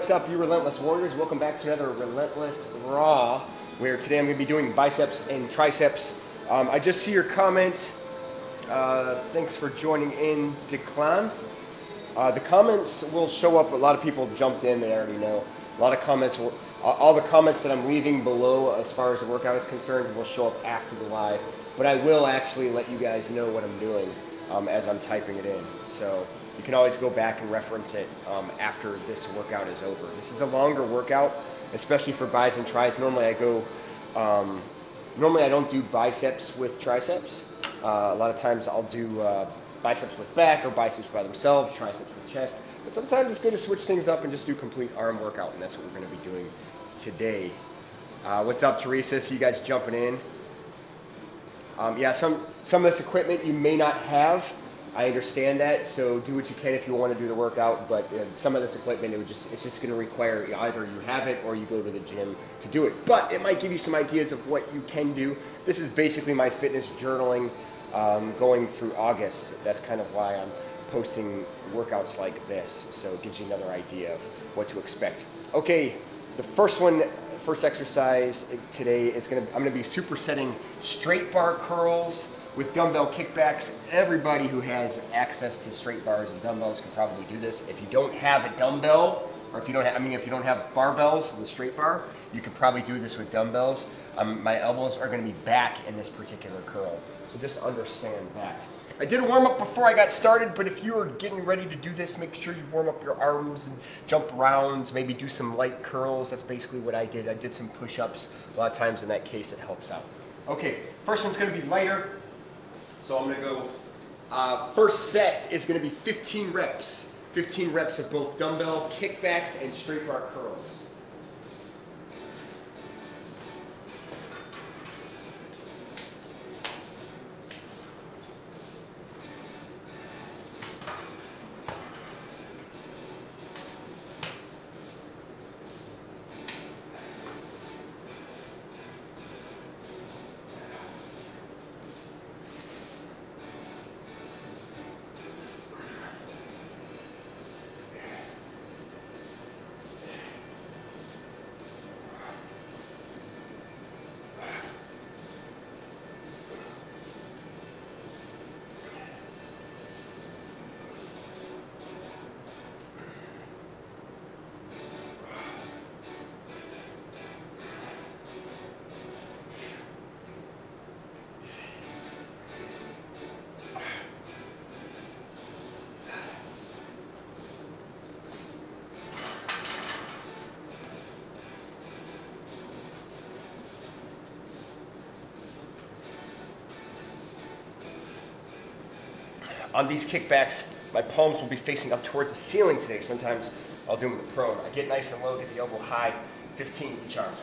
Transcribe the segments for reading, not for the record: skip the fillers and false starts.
What's up, you Relentless Warriors? Welcome back to another Relentless RAW, where today I'm going to be doing biceps and triceps. I just see your comment. Thanks for joining in, Declan. The comments will show up. A lot of people jumped in, they already know. A lot of comments, all the comments that I'm leaving below as far as the workout is concerned will show up after the live. But I will actually let you guys know what I'm doing as I'm typing it in. So you can always go back and reference it after this workout is over. This is a longer workout, especially for bis and tris. Normally I go, normally I don't do biceps with triceps. A lot of times I'll do biceps with back or biceps by themselves, triceps with chest. But sometimes it's good to switch things up and just do complete arm workout, and that's what we're going to be doing today. What's up, Teresa? See you guys jumping in. Yeah, some of this equipment you may not have. I understand that, so do what you can if you want to do the workout, but some of this equipment, it's just going to require either you have it or you go to the gym to do it. But it might give you some ideas of what you can do. This is basically my fitness journaling going through August. That's kind of why I'm posting workouts like this, so it gives you another idea of what to expect. Okay, the first exercise today is I'm going to be supersetting straight bar curls with dumbbell kickbacks. Everybody who has access to straight bars and dumbbells can probably do this. If you don't have a dumbbell, or if you don't have barbells, the straight bar, you could probably do this with dumbbells. My elbows are going to be back in this particular curl, so just understand that. I did a warm up before I got started, but if you are getting ready to do this, make sure you warm up your arms and jump around, maybe do some light curls. That's basically what I did. I did some push-ups. A lot of times in that case, it helps out. Okay, first one's going to be lighter. So I'm going to go, first set is going to be 15 reps. 15 reps of both dumbbell kickbacks and straight bar curls. On these kickbacks, my palms will be facing up towards the ceiling today. Sometimes I'll do them in the prone. I get nice and low, get the elbow high, 15 each arm.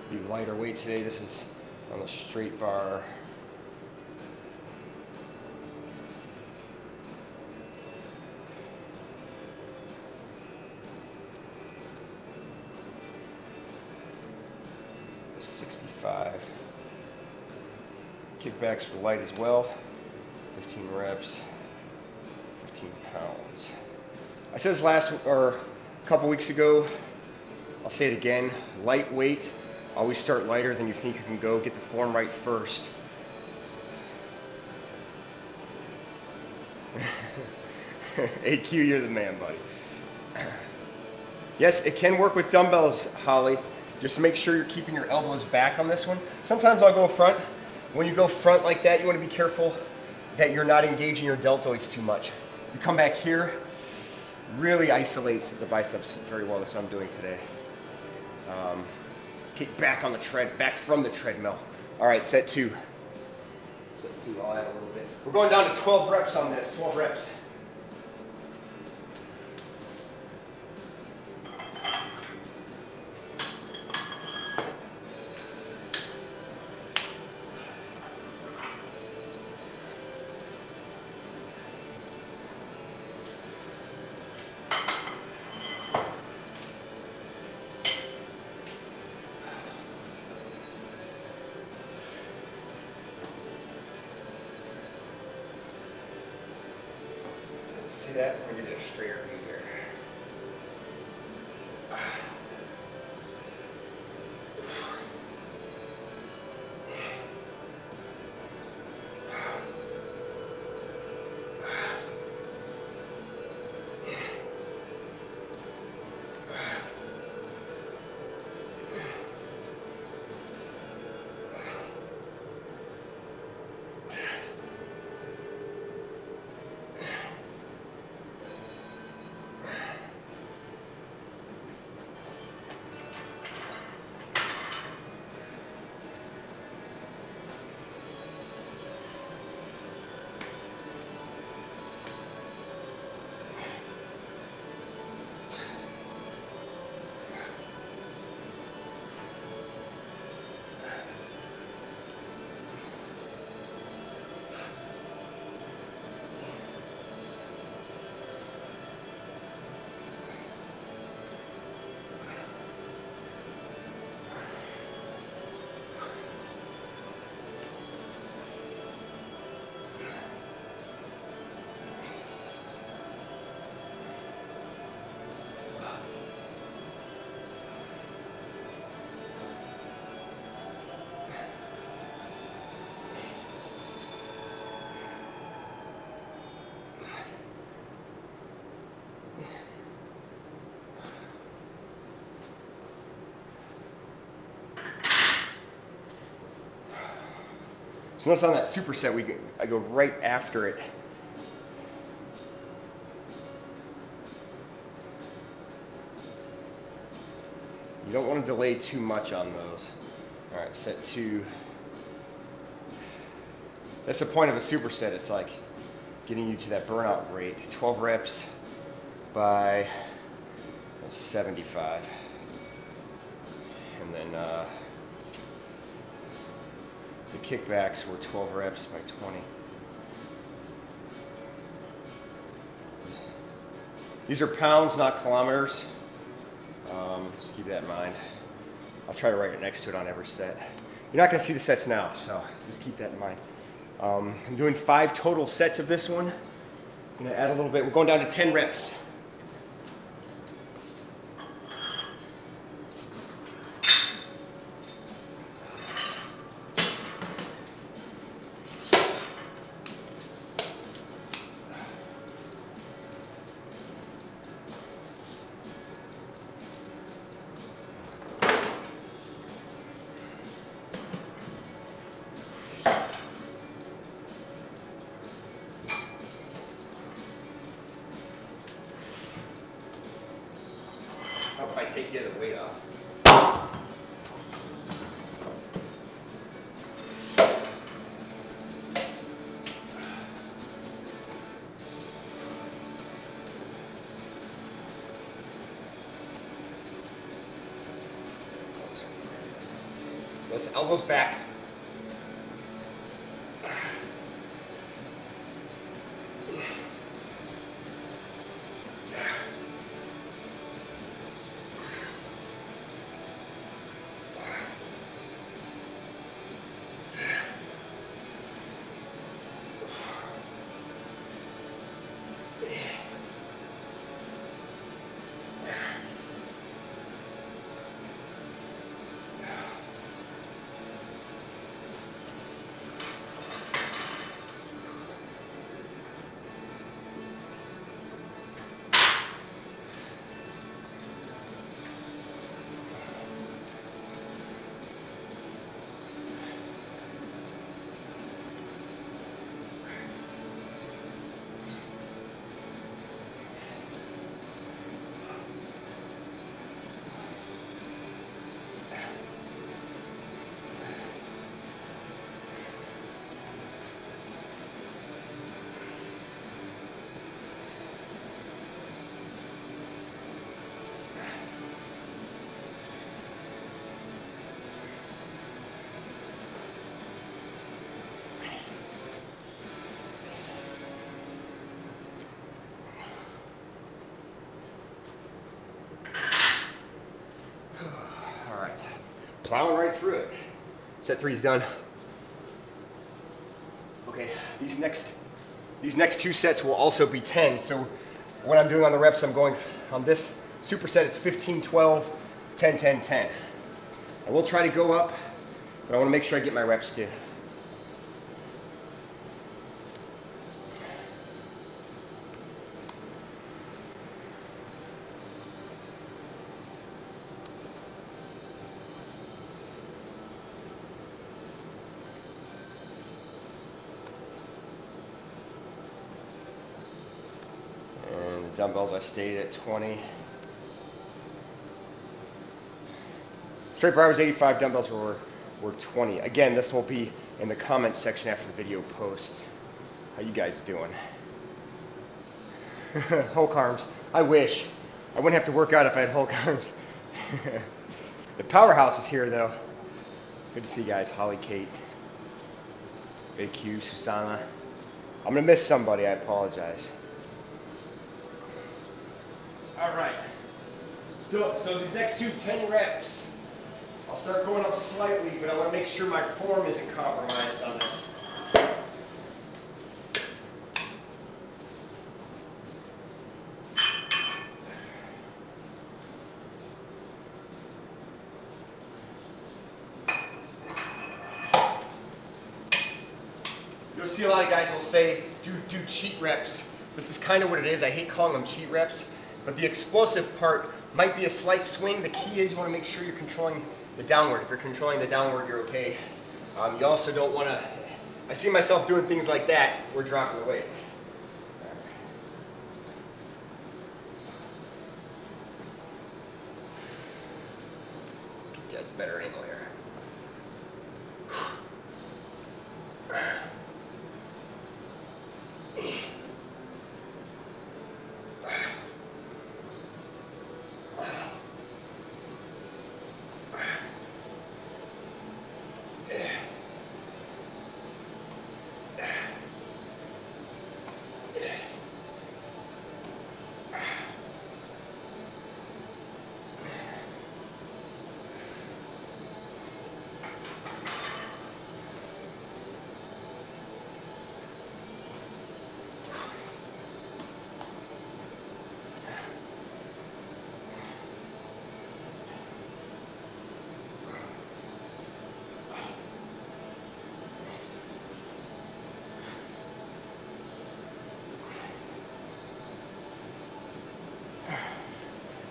Be lighter weight today. This is on the straight bar. Kickbacks for light as well. 15 reps, 15 pounds. I said this a couple weeks ago. I'll say it again, lightweight. Always start lighter than you think you can go. Get the form right first. AQ, you're the man, buddy. Yes, it can work with dumbbells, Holly. Just make sure you're keeping your elbows back on this one. Sometimes I'll go front. When you go front like that, you want to be careful that you're not engaging your deltoids too much. You come back here, really isolates the biceps very well. That's what I'm doing today. Kick back on the back from the treadmill. All right, set two. Set two, I'll add a little bit. We're going down to 12 reps on this, 12 reps. See that? We're going to get a straighter view here. So notice on that superset, I go right after it. You don't want to delay too much on those. All right, set two. That's the point of a superset. It's like getting you to that burnout rate. 12 reps by 75. And then the kickbacks were 12 reps by 20. These are pounds, not kilometers. Just keep that in mind. I'll try to write it next to it on every set. You're not going to see the sets now, so just keep that in mind. I'm doing 5 total sets of this one. I'm going to add a little bit. We're going down to 10 reps. How if I take the other weight off? Let's elbows back. plowing right through it. Set 3 is done. Okay, these next 2 sets will also be 10. So what I'm doing on the reps, I'm going on this superset, it's 15, 12, 10, 10, 10. I will try to go up, but I want to make sure I get my reps too. Dumbbells, I stayed at 20. Straight bar was 85, dumbbells were 20. Again, this will be in the comments section after the video posts. How you guys doing? Hulk arms. I wish. I wouldn't have to work out if I had Hulk arms. The powerhouse is here though. Good to see you guys. Holly, Kate, AQ, Susanna. I'm gonna miss somebody, I apologize. All right, so these next 10 reps, I'll start going up slightly, but I want to make sure my form isn't compromised on this. You'll see a lot of guys will say, do cheat reps. This is kind of what it is. I hate calling them cheat reps. But the explosive part might be a slight swing. The key is you want to make sure you're controlling the downward. If you're controlling the downward, you're okay. You also don't want to, I see myself doing things like that, we're dropping the weight. Let's give you guys a better angle here.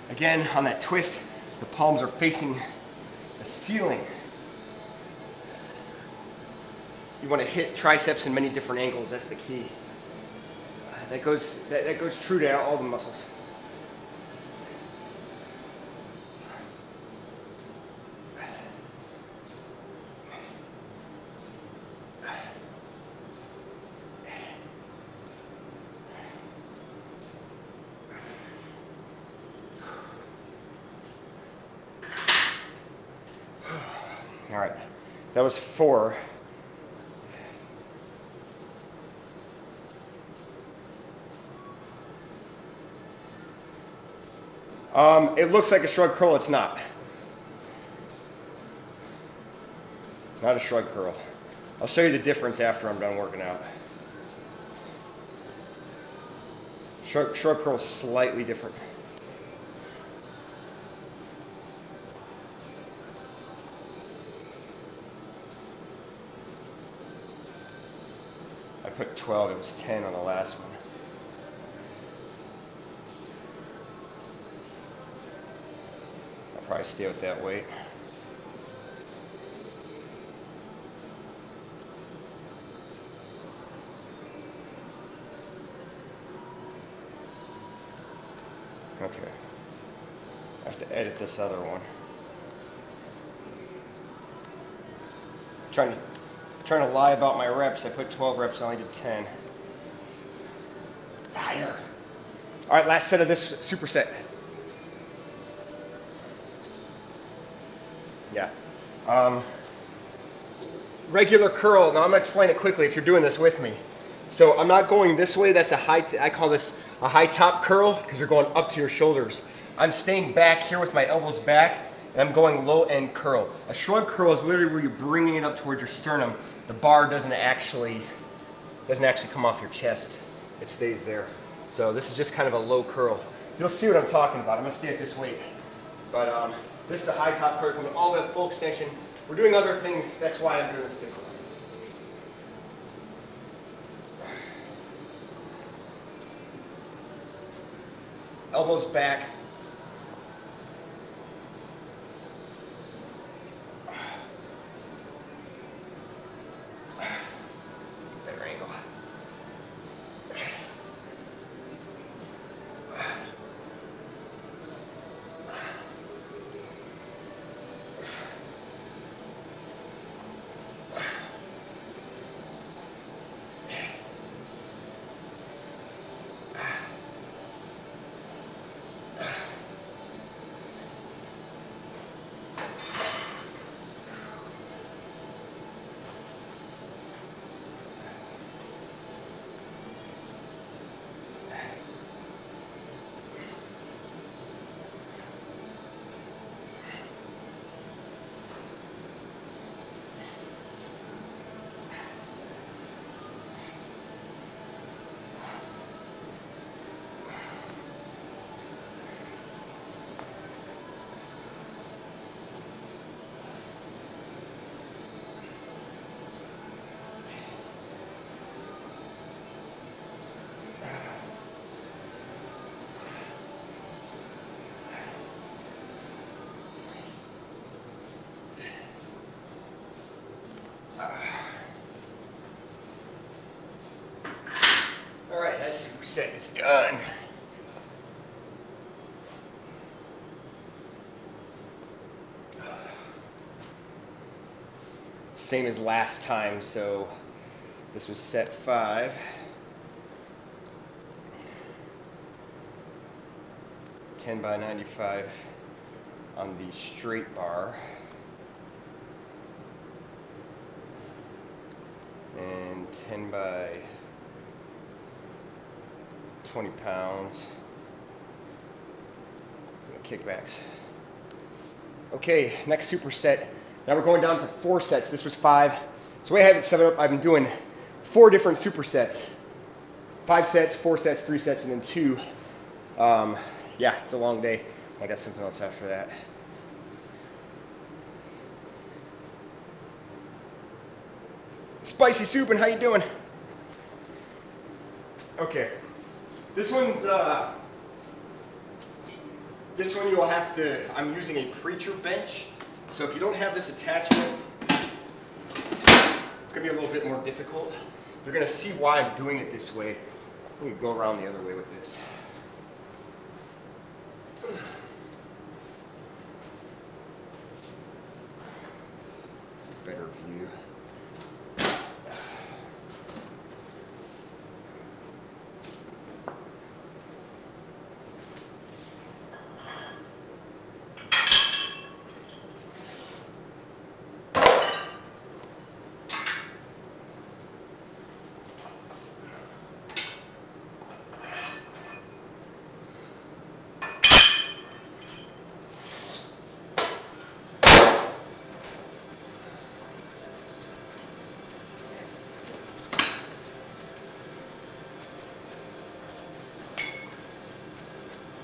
Again, on that twist, the palms are facing the ceiling. You want to hit triceps in many different angles, that's the key. That goes true to all the muscles. All right, that was 4. It looks like a shrug curl, it's not. Not a shrug curl. I'll show you the difference after I'm done working out. Shrug curl is slightly different. I put 12, it was 10 on the last one. I'll probably stay with that weight. Okay. I have to edit this other one. Trying to lie about my reps. I put 12 reps, I only did 10. Higher. All right, last set of this superset. Yeah. Regular curl. Now I'm gonna explain it quickly if you're doing this with me. So I'm not going this way. That's a high, I call this a high top curl because you're going up to your shoulders. I'm staying back here with my elbows back and I'm going low end curl. A shrug curl is literally where you're bringing it up towards your sternum. The bar doesn't actually come off your chest. It stays there. So this is just kind of a low curl. You'll see what I'm talking about. I'm gonna stay at this weight. But this is a high top curl with all that full extension. We're doing other things, that's why I'm doing this different. Elbows back. Better angle. Alright, that's Superset, it's done. Same as last time, so this was set 5. $10 by $95 on the straight bar. And 10 by 20 pounds. Kickbacks. Okay, next superset. Now we're going down to 4 sets. This was 5. So the way I have it set up, I've been doing 4 different supersets. 5 sets, 4 sets, 3 sets, and then 2. Yeah, it's a long day. I got something else after that. Spicy Soup, and how you doing? Okay, this one you'll have to, I'm using a preacher bench, so if you don't have this attachment, it's gonna be a little bit more difficult. You're gonna see why I'm doing it this way. I'm gonna go around the other way with this. Better view.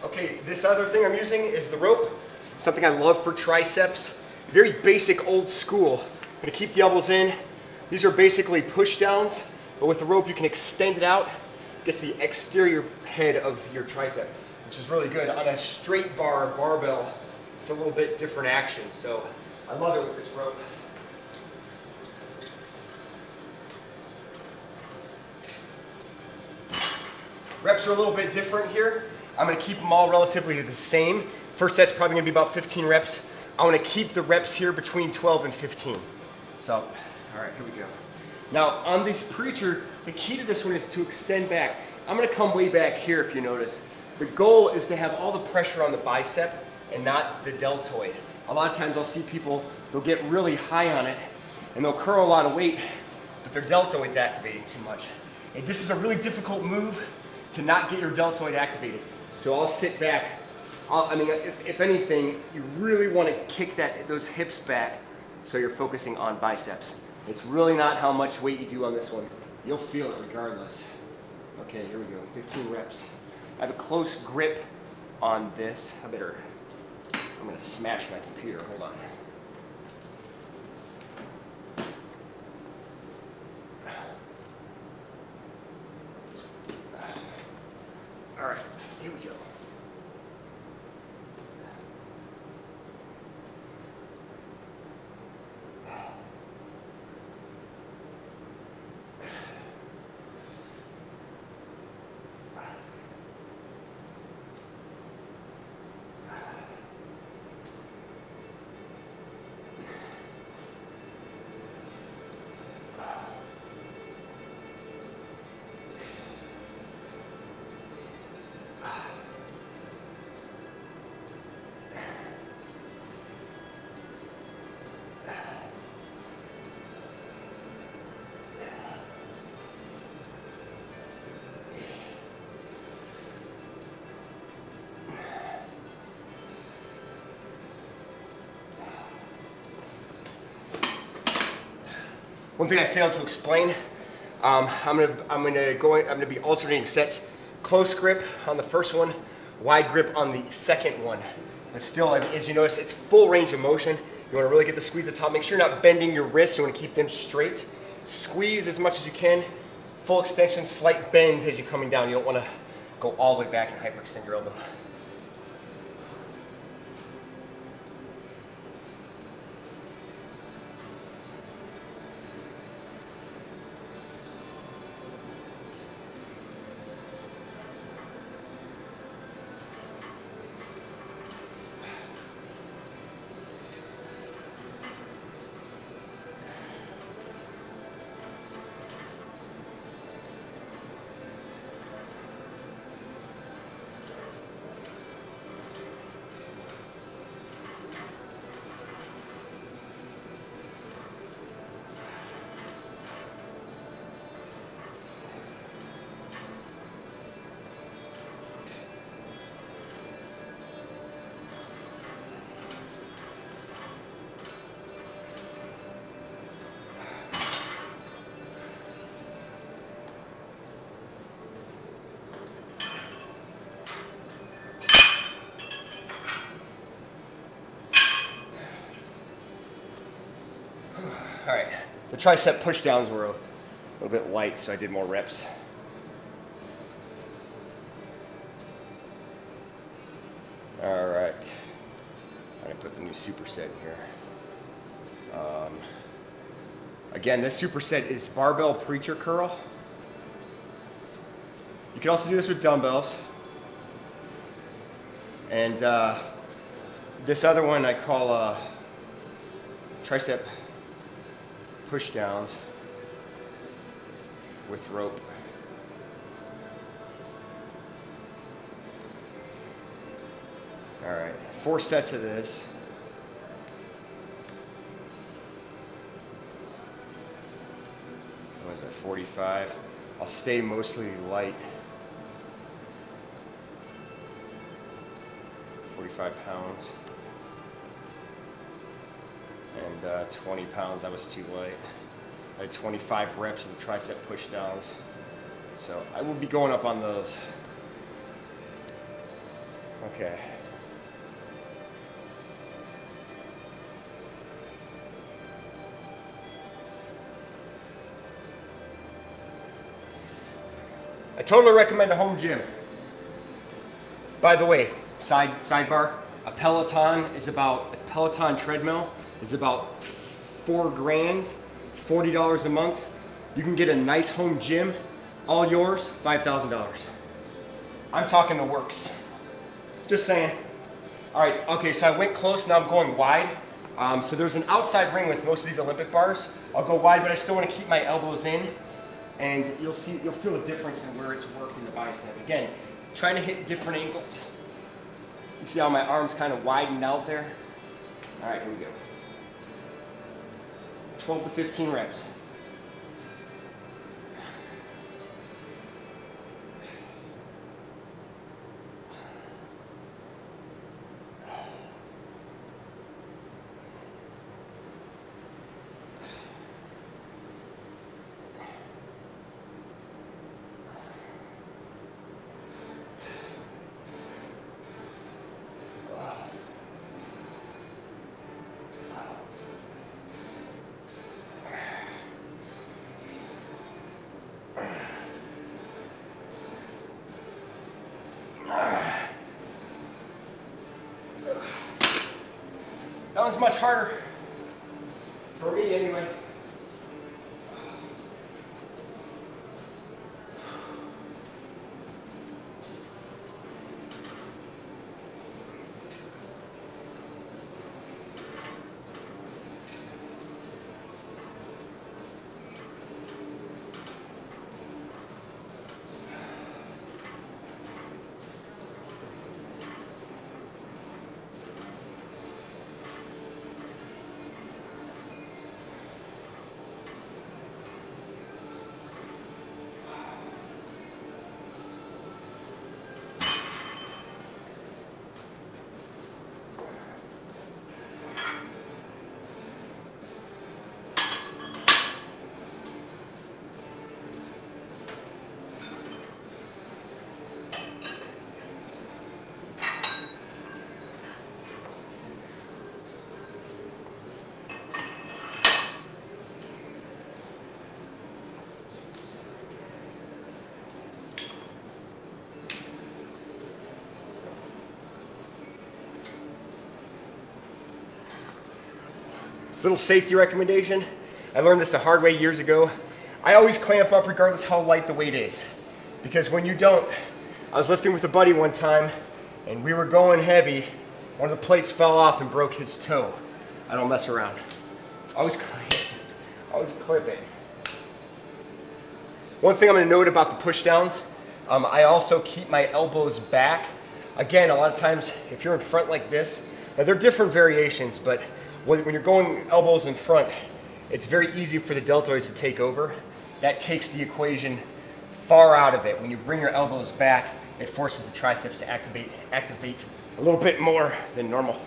Okay, this other thing I'm using is the rope, something I love for triceps. Very basic, old school. I'm gonna keep the elbows in. These are basically pushdowns, but with the rope you can extend it out. Gets the exterior head of your tricep, which is really good. On a straight bar, barbell, it's a little bit different action, so I love it with this rope. Reps are a little bit different here. I'm gonna keep them all relatively the same. First set's probably gonna be about 15 reps. I wanna keep the reps here between 12 and 15. So, all right, here we go. Now, on this preacher, the key to this one is to extend back. I'm gonna come way back here if you notice. The goal is to have all the pressure on the bicep and not the deltoid. A lot of times I'll see people, they'll get really high on it and they'll curl a lot of weight, but their deltoid's activating too much. And this is a really difficult move to not get your deltoid activated. So I'll sit back I mean, if anything, you really want to kick those hips back so you're focusing on biceps. It's really not how much weight you do on this one. You'll feel it regardless. Okay, here we go, 15 reps. I have a close grip on this. I'm gonna smash my computer, hold on. All right, here we go. One thing I failed to explain, I'm gonna be alternating sets. Close grip on the first one, wide grip on the second one. But still, as you notice, it's full range of motion. You want to really get the squeeze at the top. Make sure you're not bending your wrists. You want to keep them straight. Squeeze as much as you can. Full extension, slight bend as you're coming down. You don't want to go all the way back and hyperextend your elbow. All right, the tricep pushdowns were a little bit light, so I did more reps. All right, I'm gonna put the new superset in here. Again, this superset is barbell preacher curl. You can also do this with dumbbells. And this other one I call tricep pushdowns with rope. All right, 4 sets of this. What was that, 45? I'll stay mostly light. 45 pounds. And 20 pounds, that was too light. I had 25 reps of the tricep pushdowns. So I will be going up on those. Okay. I totally recommend a home gym. By the way, sidebar, a Peloton treadmill is about $4 grand, $40 a month. You can get a nice home gym, all yours, $5,000. I'm talking the works. Just saying. All right, okay, so I went close, now I'm going wide. So there's an outside ring with most of these Olympic bars. I'll go wide, but I still want to keep my elbows in. And you'll feel a difference in where it's worked in the bicep. Again, trying to hit different angles. You see how my arms kind of widened out there? All right, here we go. 12 to 15 reps. That one's much harder. For me, anyway. Little safety recommendation. I learned this the hard way years ago. I always clamp up regardless how light the weight is. Because when you don't, I was lifting with a buddy one time and we were going heavy. One of the plates fell off and broke his toe. I don't mess around. Always clip it. One thing I'm gonna note about the push downs, I also keep my elbows back. Again, a lot of times if you're in front like this, now there are different variations, but when you're going elbows in front, it's very easy for the deltoids to take over. That takes the equation far out of it. When you bring your elbows back, it forces the triceps to activate a little bit more than normal.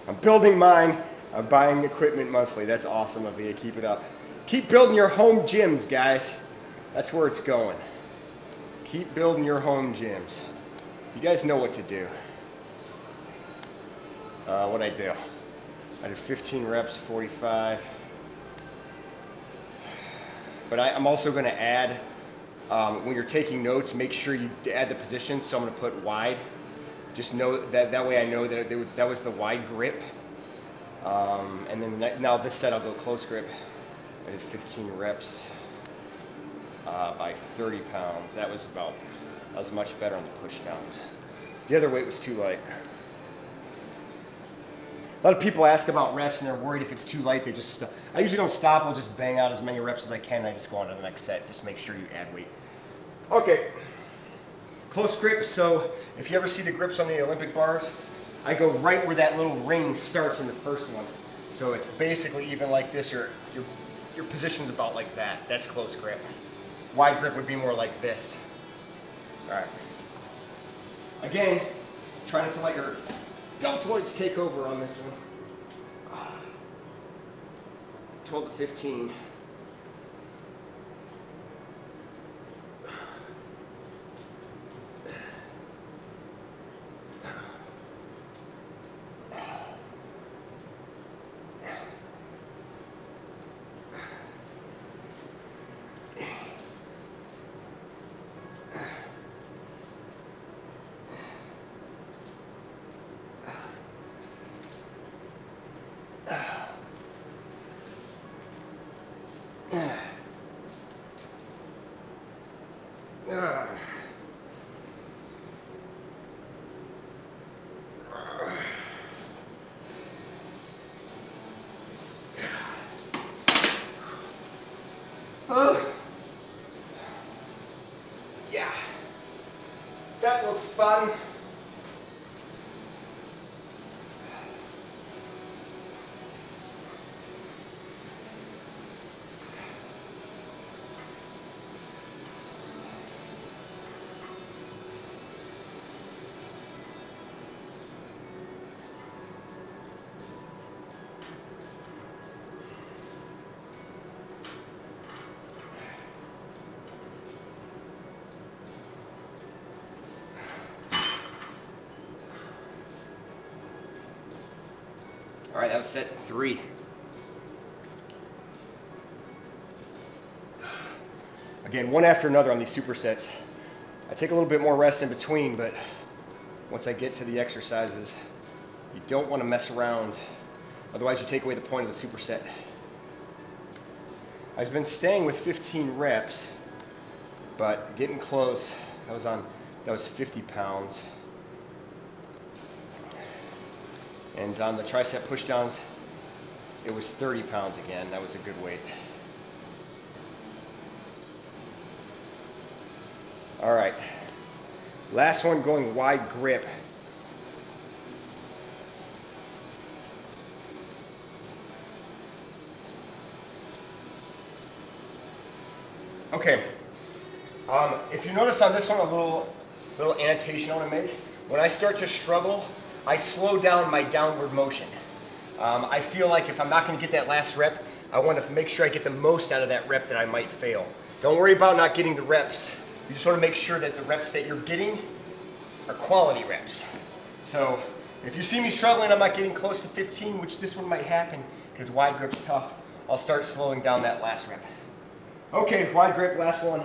I'm building mine. I'm buying equipment monthly. That's awesome of you. Keep it up. Keep building your home gyms, guys. That's where it's going. Keep building your home gyms. You guys know what to do. What'd I do? I did 15 reps, 45. But I'm also going to add, when you're taking notes, make sure you add the positions. So I'm going to put wide. Just know that way I know that that was the wide grip. And then now this set I'll go close grip. I did 15 reps. By 30 pounds. That was much better on the push downs. The other weight was too light. A lot of people ask about reps and they're worried if it's too light, they just stop. I usually don't stop, I'll just bang out as many reps as I can and I just go on to the next set. Just make sure you add weight. Okay, close grip. So if you ever see the grips on the Olympic bars, I go right where that little ring starts in the first one. So it's basically even like this, your position's about like that. That's close grip. Wide grip would be more like this. All right. Again, try not to let your deltoids take over on this one. 12 to 15. Yeah, that was fun. All right, that was set 3. Again, one after another on these supersets. I take a little bit more rest in between, but once I get to the exercises, you don't want to mess around. Otherwise, you take away the point of the superset. I've been staying with 15 reps, but getting close. That was 50 pounds. And on the tricep pushdowns, it was 30 pounds again. That was a good weight. All right, last one, going wide grip. Okay, if you notice on this one, a little annotation I want to make. When I start to struggle, I slow down my downward motion. I feel like if I'm not going to get that last rep, I want to make sure I get the most out of that rep that I might fail. Don't worry about not getting the reps. You just want to make sure that the reps that you're getting are quality reps. So if you see me struggling, I'm not getting close to 15, which this one might happen because wide grip's tough, I'll start slowing down that last rep. Okay, wide grip, last one.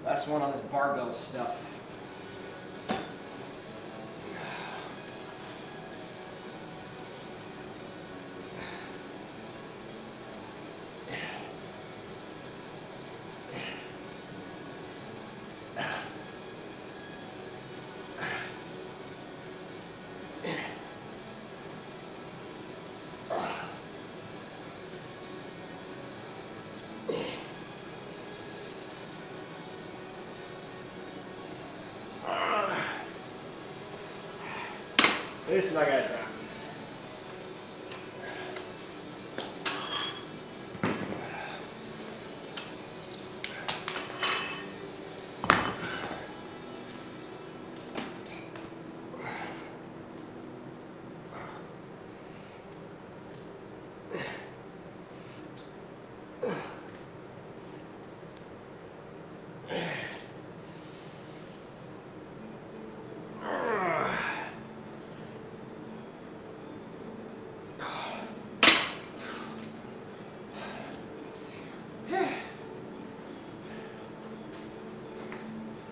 Last one on this barbell stuff. This is I gotta drop.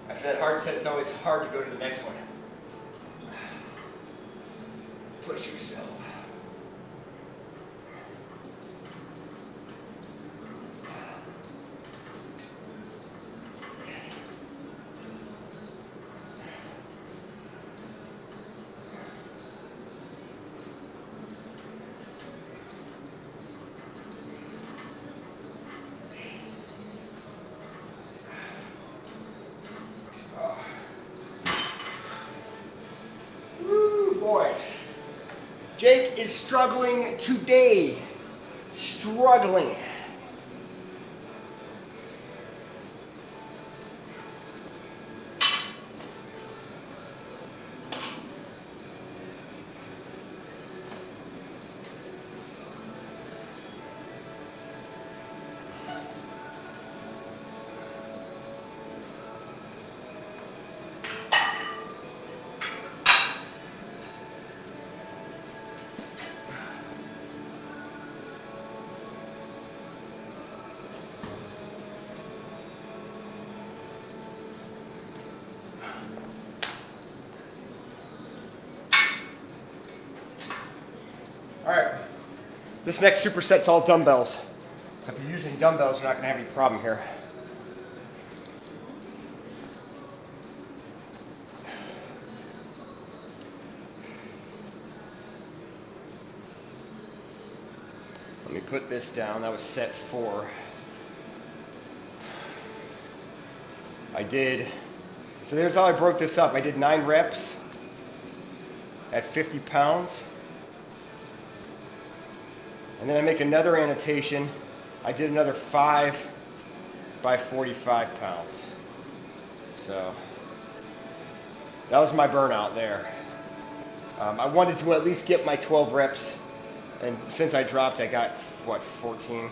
After that hard set, it's always hard to go to the next one. Push yourself. Boy, Jake is struggling today. Struggling. All right, this next superset's all dumbbells. So if you're using dumbbells, you're not gonna have any problem here. Let me put this down. That was set 4. So there's how I broke this up. I did 9 reps at 50 pounds. And then I make another annotation. I did another 5 by 45 pounds. So that was my burnout there. I wanted to at least get my 12 reps. And since I dropped, I got, what, 14?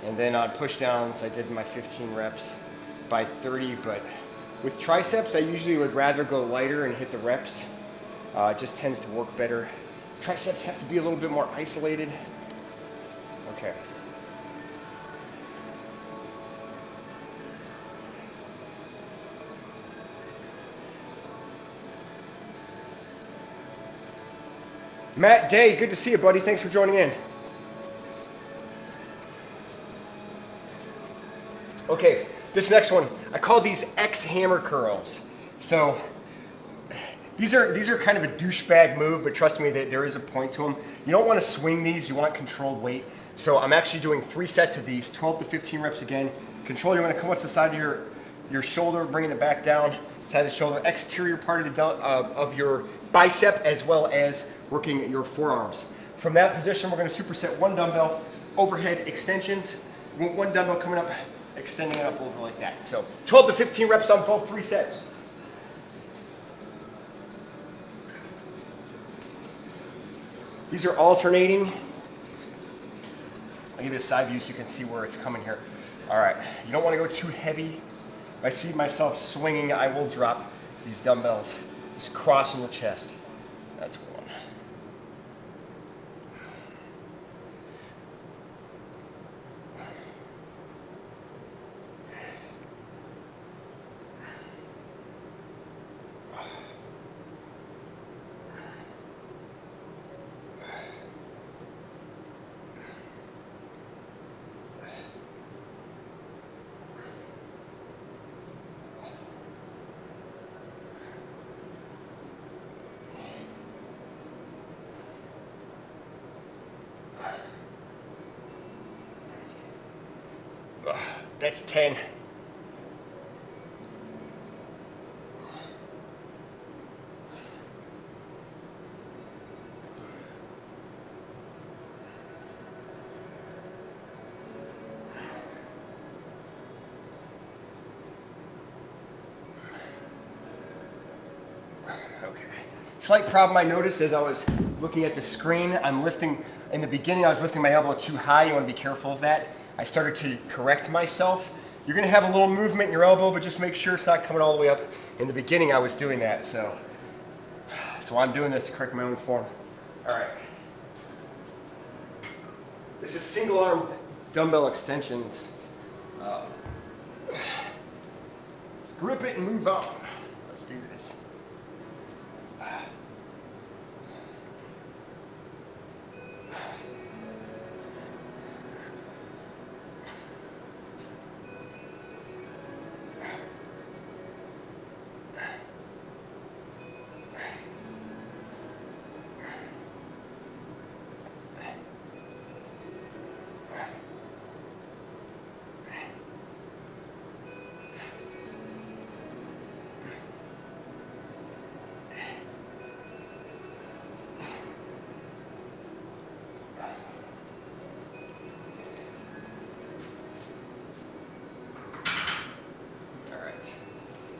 And then on pushdowns, I did my 15 reps by 30. But with triceps, I usually would rather go lighter and hit the reps. It just tends to work better. Triceps have to be a little bit more isolated. Okay. Matt Day, good to see you, buddy. Thanks for joining in. Okay, this next one, I call these X hammer curls. So these are kind of a douchebag move, but trust me, there is a point to them. You don't want to swing these, you want controlled weight. So I'm actually doing 3 sets of these, 12 to 15 reps again. Control, you want to come up to the side of your shoulder, bringing it back down, side of the shoulder, exterior part of your bicep, as well as working your forearms. From that position, we're going to superset 1 dumbbell, overhead extensions. You want 1 dumbbell coming up, extending it up over like that. So 12 to 15 reps on both 3 sets. These are alternating. I'll give you a side view so you can see where it's coming here. All right, you don't want to go too heavy. If I see myself swinging, I will drop these dumbbells. Just crossing the chest. That's one. That's 10. Okay. Slight problem I noticed as I was looking at the screen, I'm lifting, in the beginning I was lifting my elbow too high. You want to be careful of that. I started to correct myself. You're going to have a little movement in your elbow, but just make sure it's not coming all the way up. In the beginning I was doing that, so that's why I'm doing this, to correct my own form. All right. This is single arm dumbbell extensions. Let's grip it and move on. Let's do this.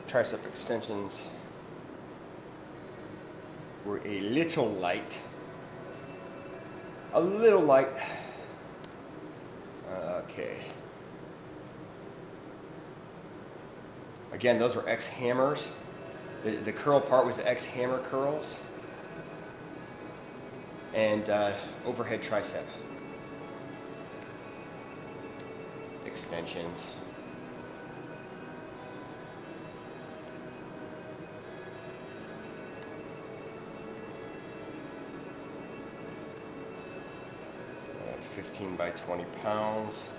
Tricep extensions were a little light. A little light. Okay. Again, those were X hammers. The curl part was X hammer curls. And overhead tricep extensions. Uh, 15 by 20 pounds.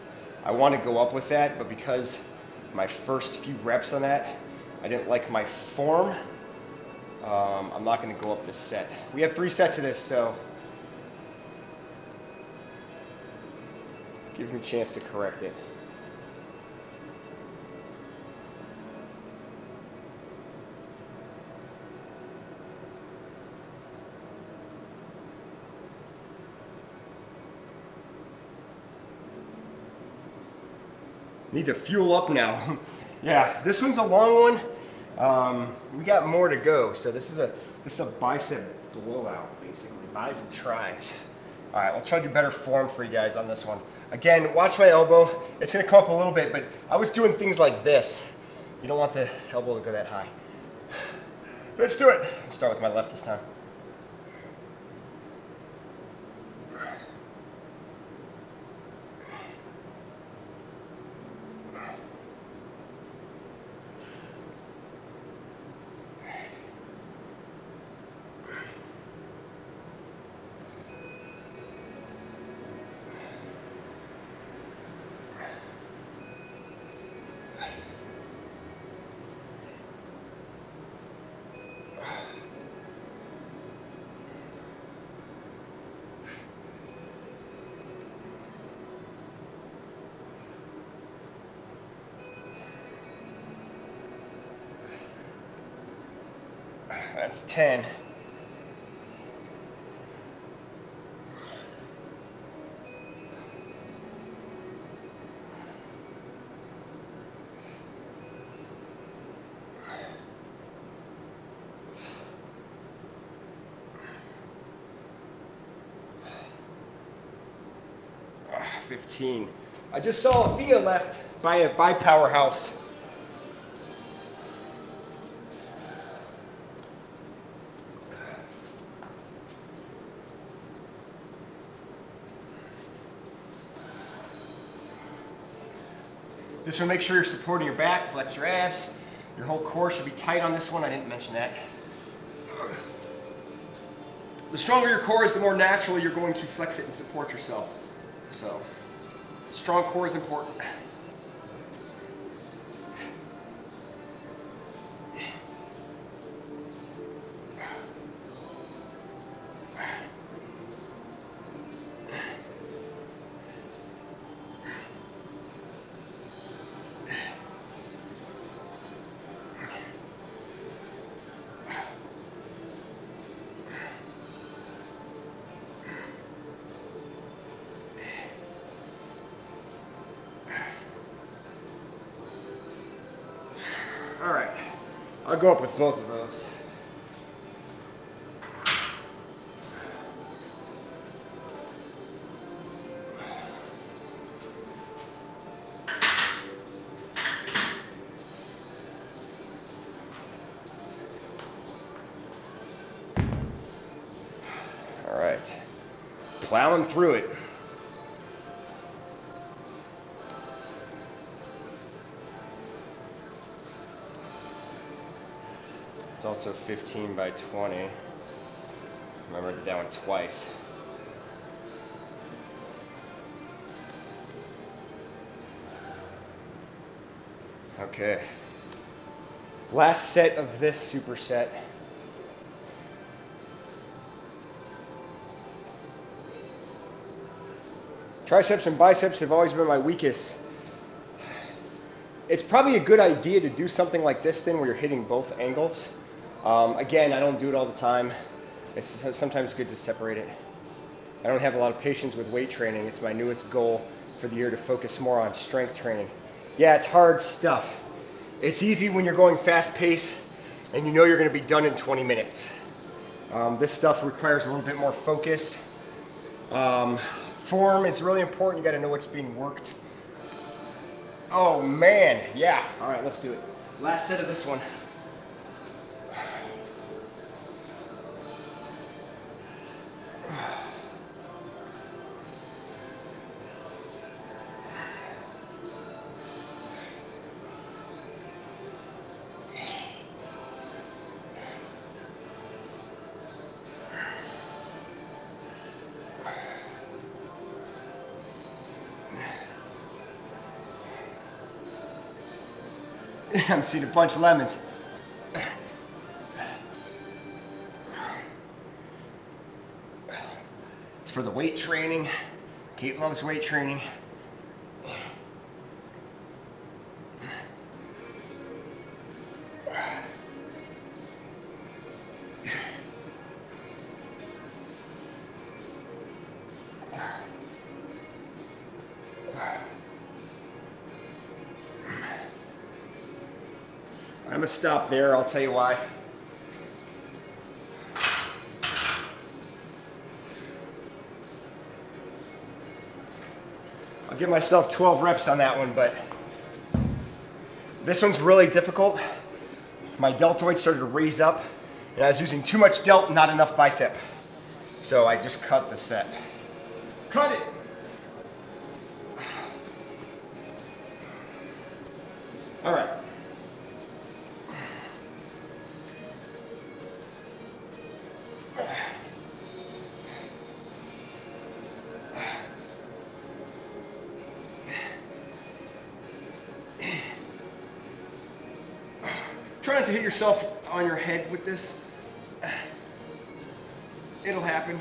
I want to go up with that, but because my first few reps on that, I didn't like my form, I'm not going to go up this set. We have 3 sets of this, so give me a chance to correct it. Need to fuel up now. Yeah, this one's a long one. We got more to go. So this is a bicep blowout, basically, bis and tris. All right, I'll try to do better form for you guys on this one. Again, watch my elbow. It's gonna come up a little bit, but I was doing things like this. You don't want the elbow to go that high. Let's do it. I'll start with my left this time. That's 10. Ah, 15. I just saw a VIA left by Powerhouse. This will make sure you're supporting your back, flex your abs. Your whole core should be tight on this one. I didn't mention that. The stronger your core is, the more naturally you're going to flex it and support yourself. So, strong core is important. All right, I'll go up with both of those. All right, plowing through it. It's also 15 by 20. Remember, I did that one twice. Okay. Last set of this superset. Triceps and biceps have always been my weakest. It's probably a good idea to do something like this then where you're hitting both angles. Again, I don't do it all the time. It's sometimes good to separate it. I don't have a lot of patience with weight training. It's my newest goal for the year to focus more on strength training. Yeah, it's hard stuff. It's easy when you're going fast paced and you know you're going to be done in 20 minutes. This stuff requires a little bit more focus. Form is really important. You got to know what's being worked. Oh man, yeah. All right, let's do it. Last set of this one. I'm seeing a bunch of lemons. It's for the weight training. Kate loves weight training. I'm gonna stop there, I'll tell you why. I'll give myself 12 reps on that one, but this one's really difficult. My deltoid started to raise up, and I was using too much delt, not enough bicep. So I just cut the set. Cut it! All right. Try not to hit yourself on your head with this. It'll happen.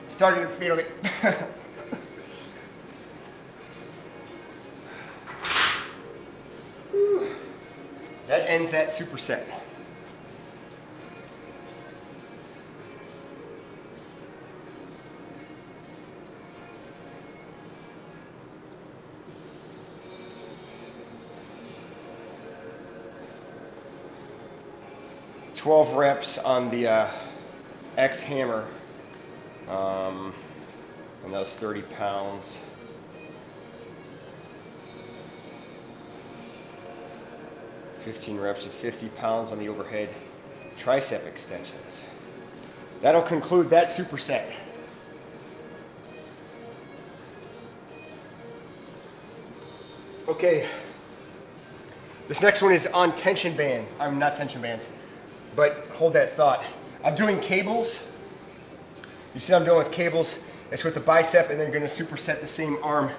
Starting to feel it. That ends that superset. "12 reps on the X hammer, and that was 30 pounds. 15 reps of 50 pounds on the overhead tricep extensions. That'll conclude that superset. Okay, this next one is on tension bands. I'm not tension bands, but hold that thought. I'm doing cables. You see what I'm doing with cables? It's with the bicep, and then you're gonna superset the same arm.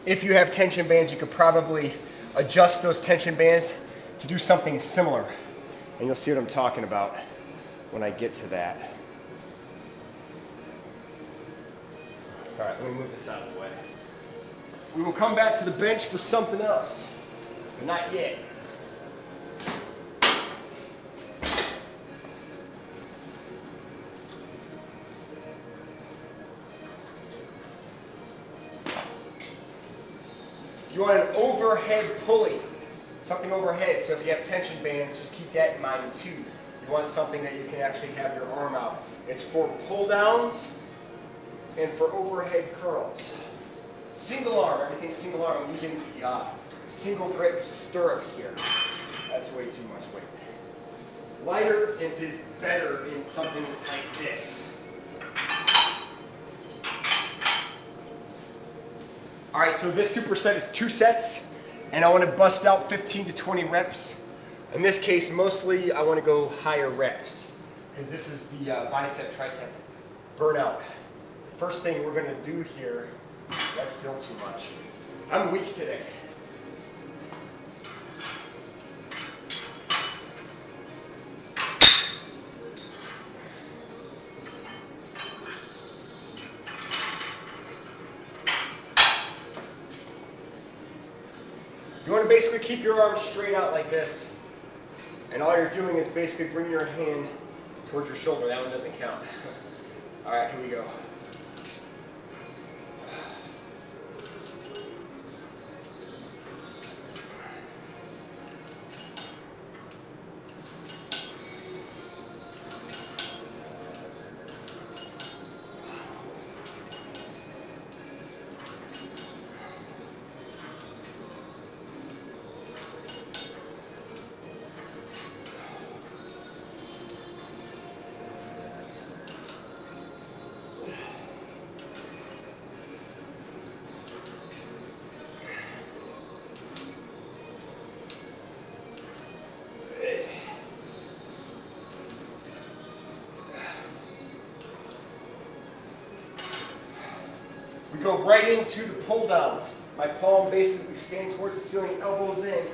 If you have tension bands, you could probably adjust those tension bands to do something similar. And you'll see what I'm talking about when I get to that. All right, let me move this out of the way. We will come back to the bench for something else, but not yet. You want an overhead pulley, something overhead. So if you have tension bands, just keep that in mind too. You want something that you can actually have your arm out. It's for pull downs and for overhead curls. Single arm, everything's single arm. I'm using the single grip stirrup here. That's way too much weight. Lighter is better in something like this. All right, so this superset is 2 sets, and I want to bust out 15 to 20 reps. In this case, mostly I want to go higher reps, because this is the bicep tricep burnout. First thing we're going to do here, that's still too much. I'm weak today. You want to basically keep your arms straight out like this, and all you're doing is basically bring your hand towards your shoulder. That one doesn't count. All right, here we go. We go right into the pull downs. My palm basically standing towards the ceiling, elbows in,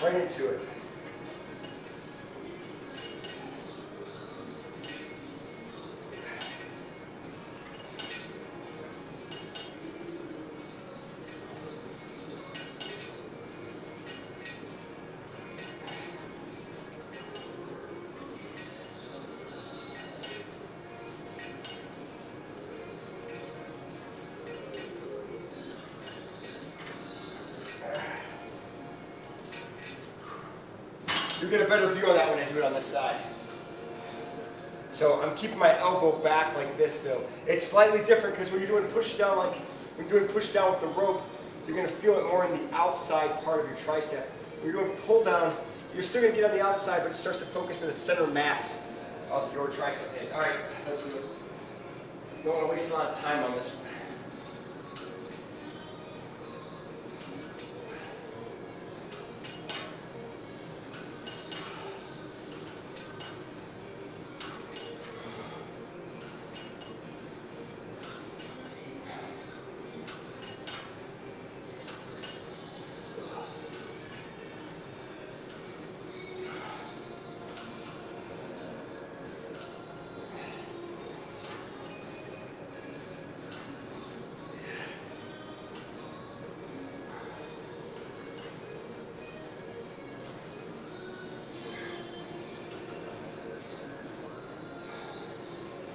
right into it. You'll get a better view on that when I do it on this side. So I'm keeping my elbow back like this though. It's slightly different because when you're doing push down, like when you're doing push down with the rope, you're going to feel it more in the outside part of your tricep. When you're doing pull down, you're still going to get on the outside, but it starts to focus in the center mass of your tricep head. All right, let's do it. Don't want to waste a lot of time on this one.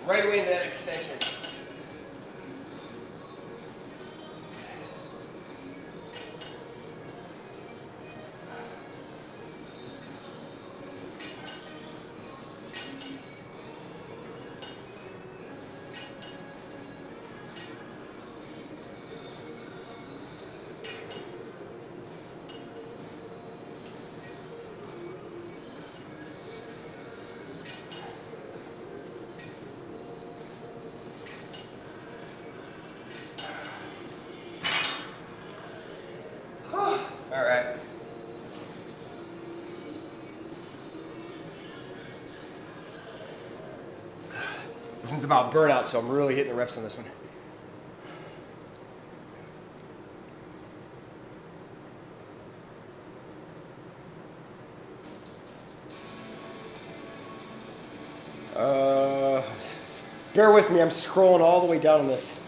right away into that extension. All right. This one's about burnout, so I'm really hitting the reps on this one. Bear with me, I'm scrolling all the way down on this.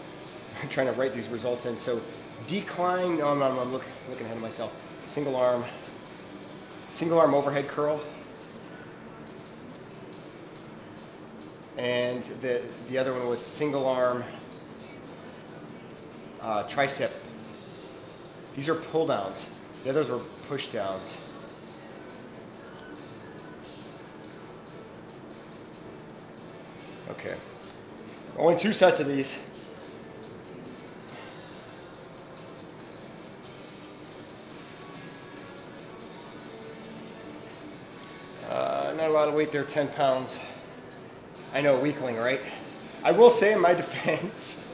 I'm trying to write these results in. So decline, no, I'm looking ahead of myself. Single arm overhead curl. And the other one was single arm tricep. These are pull downs. The others were push downs. Okay. Only 2 sets of these. Not a lot of weight there, 10 pounds. I know, weakling, right? I will say in my defense,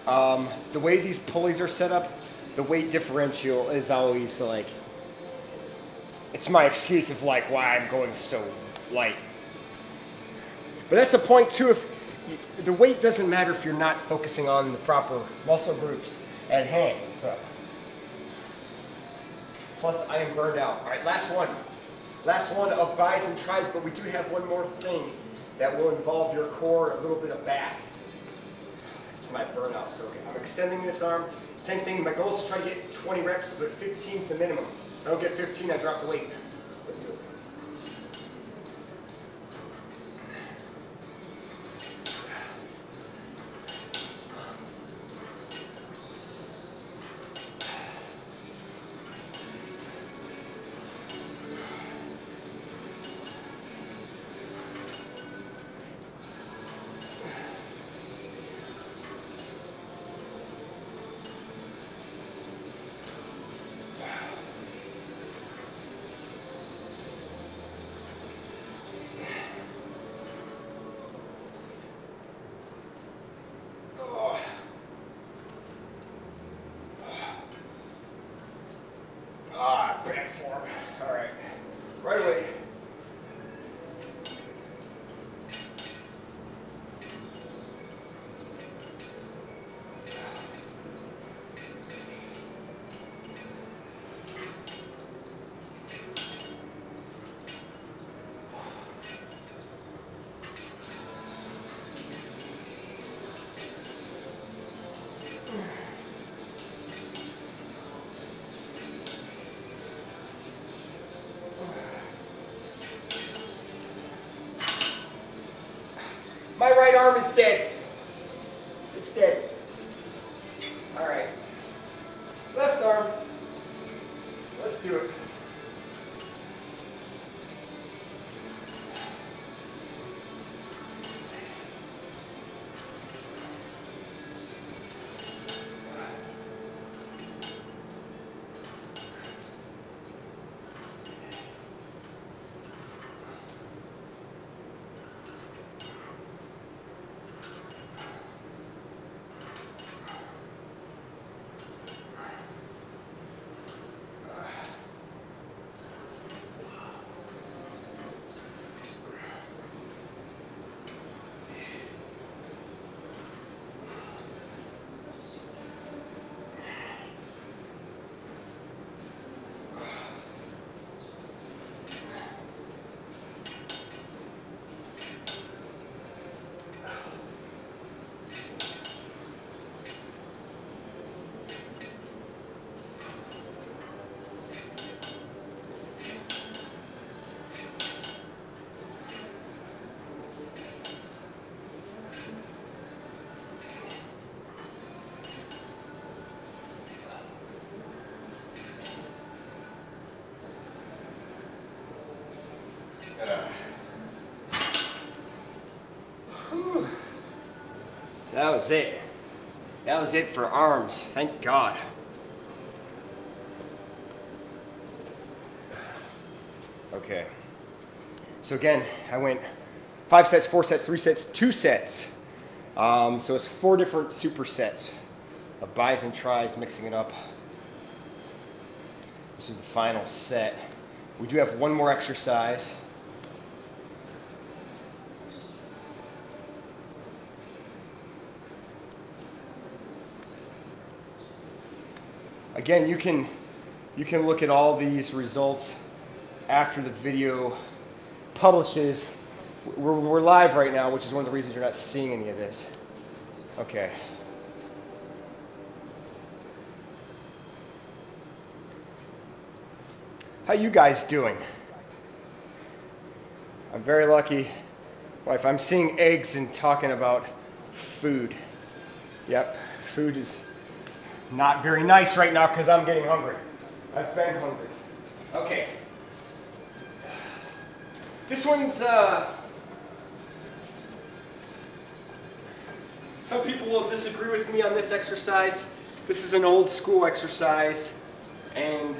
the way these pulleys are set up, the weight differential is always like, it's my excuse of like why I'm going so light. But that's the point too, if the weight doesn't matter if you're not focusing on the proper muscle groups at hand. So. Plus I am burned out. All right, last one. Last one of biceps and triceps, but we do have one more thing that will involve your core, a little bit of back. It's my burnout. So okay, I'm extending this arm. Same thing, my goal is to try to get 20 reps, but 15 is the minimum. If I don't get 15, I drop the weight. Let's do it. Bad form. All right. Right away. My right arm is dead. It's dead. All right. Left arm. Let's do it. That was it. That was it for arms. Thank God. Okay. So again, I went 5 sets, 4 sets, 3 sets, 2 sets. So it's 4 different supersets of bis and tris, mixing it up. This is the final set. We do have one more exercise. Again, you can look at all these results after the video publishes. We're live right now, which is one of the reasons you're not seeing any of this. Okay. How you guys doing? I'm very lucky. Wife, I'm seeing eggs and talking about food. Yep, food is not very nice right now because I'm getting hungry. I've been hungry. Okay. This one's, some people will disagree with me on this exercise. This is an old school exercise, and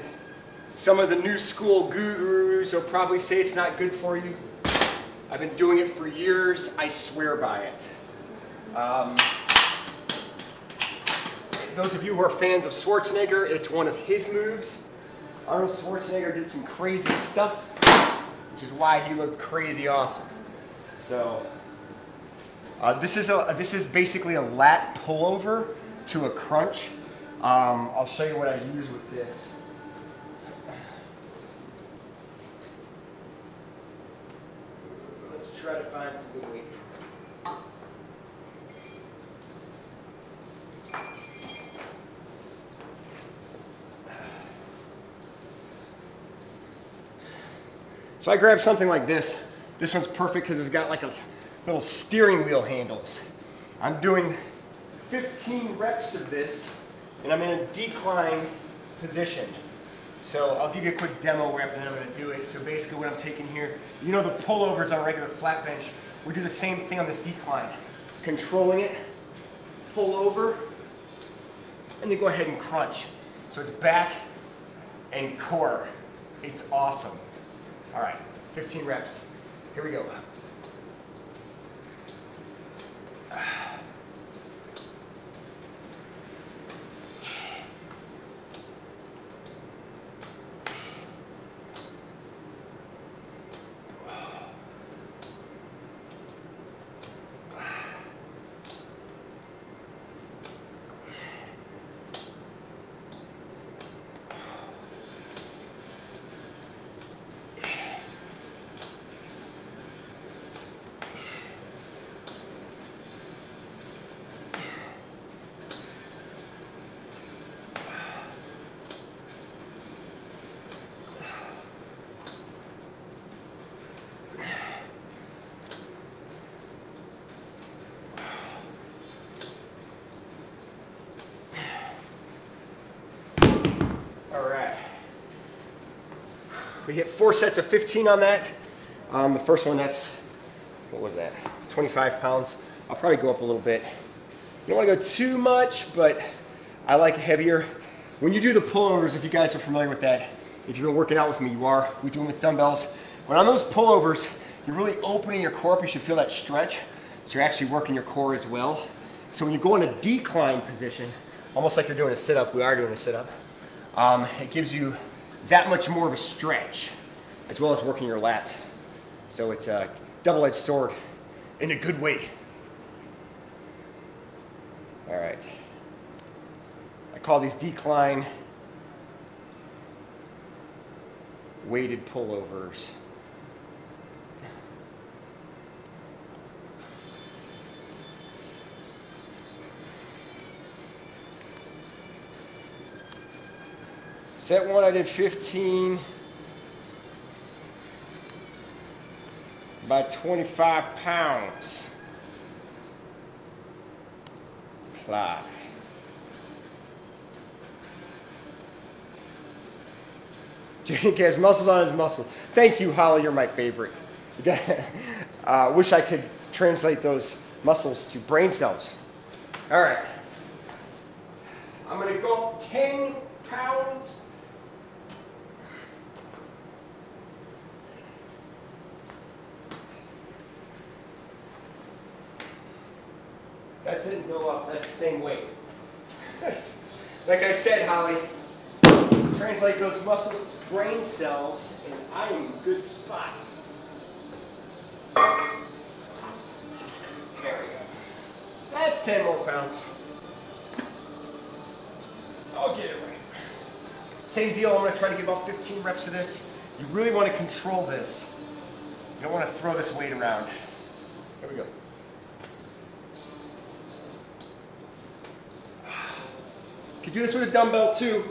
some of the new school gurus will probably say it's not good for you. I've been doing it for years. I swear by it. Those of you who are fans of Schwarzenegger, it's one of his moves. Arnold Schwarzenegger did some crazy stuff, which is why he looked crazy awesome. So this is basically a lat pullover to a crunch. I'll show you what I use with this. Let's try to find some good weight. So I grabbed something like this. This one's perfect because it's got like a little steering wheel handles. I'm doing 15 reps of this, and I'm in a decline position. So I'll give you a quick demo rep and then I'm going to do it. So basically what I'm taking here, you know the pullovers on a regular flat bench, we do the same thing on this decline. Controlling it, pull over, and then go ahead and crunch. So it's back and core. It's awesome. All right, 15 reps. Here we go. We hit 4 sets of 15 on that. The first one, that's, what was that? 25 pounds. I'll probably go up a little bit. You don't want to go too much, but I like it heavier. When you do the pullovers, if you guys are familiar with that, if you've been working out with me, you are. We do them with dumbbells. When on those pullovers, you're really opening your core up. You should feel that stretch. So you're actually working your core as well. So when you go in a decline position, almost like you're doing a sit-up, we are doing a sit-up, it gives you that much more of a stretch, as well as working your lats. So it's a double-edged sword in a good way. All right. I call these decline weighted pullovers. Set 1, I did 15 by 25 pounds. Apply. Jake has muscles on his muscle. Thank you, Holly. You're my favorite. Wish I could translate those muscles to brain cells. All right. I'm going to go 10 pounds. That didn't go up. That's the same weight. Like I said, Holly, translate those muscles to brain cells, and I'm in a good spot. There we go. That's 10 more pounds. I'll get it right. Same deal, I'm going to try to get about 15 reps of this. You really want to control this. You don't want to throw this weight around. Here we go. You can do this with a dumbbell too.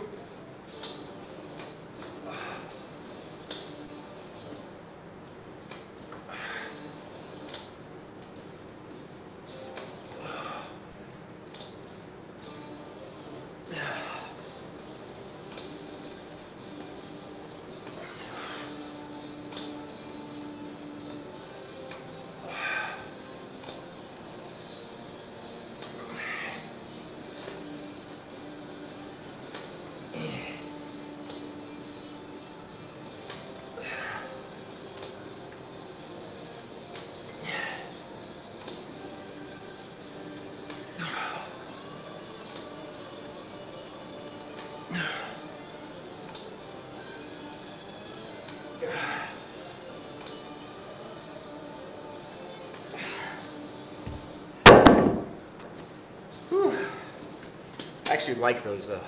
I actually like those. If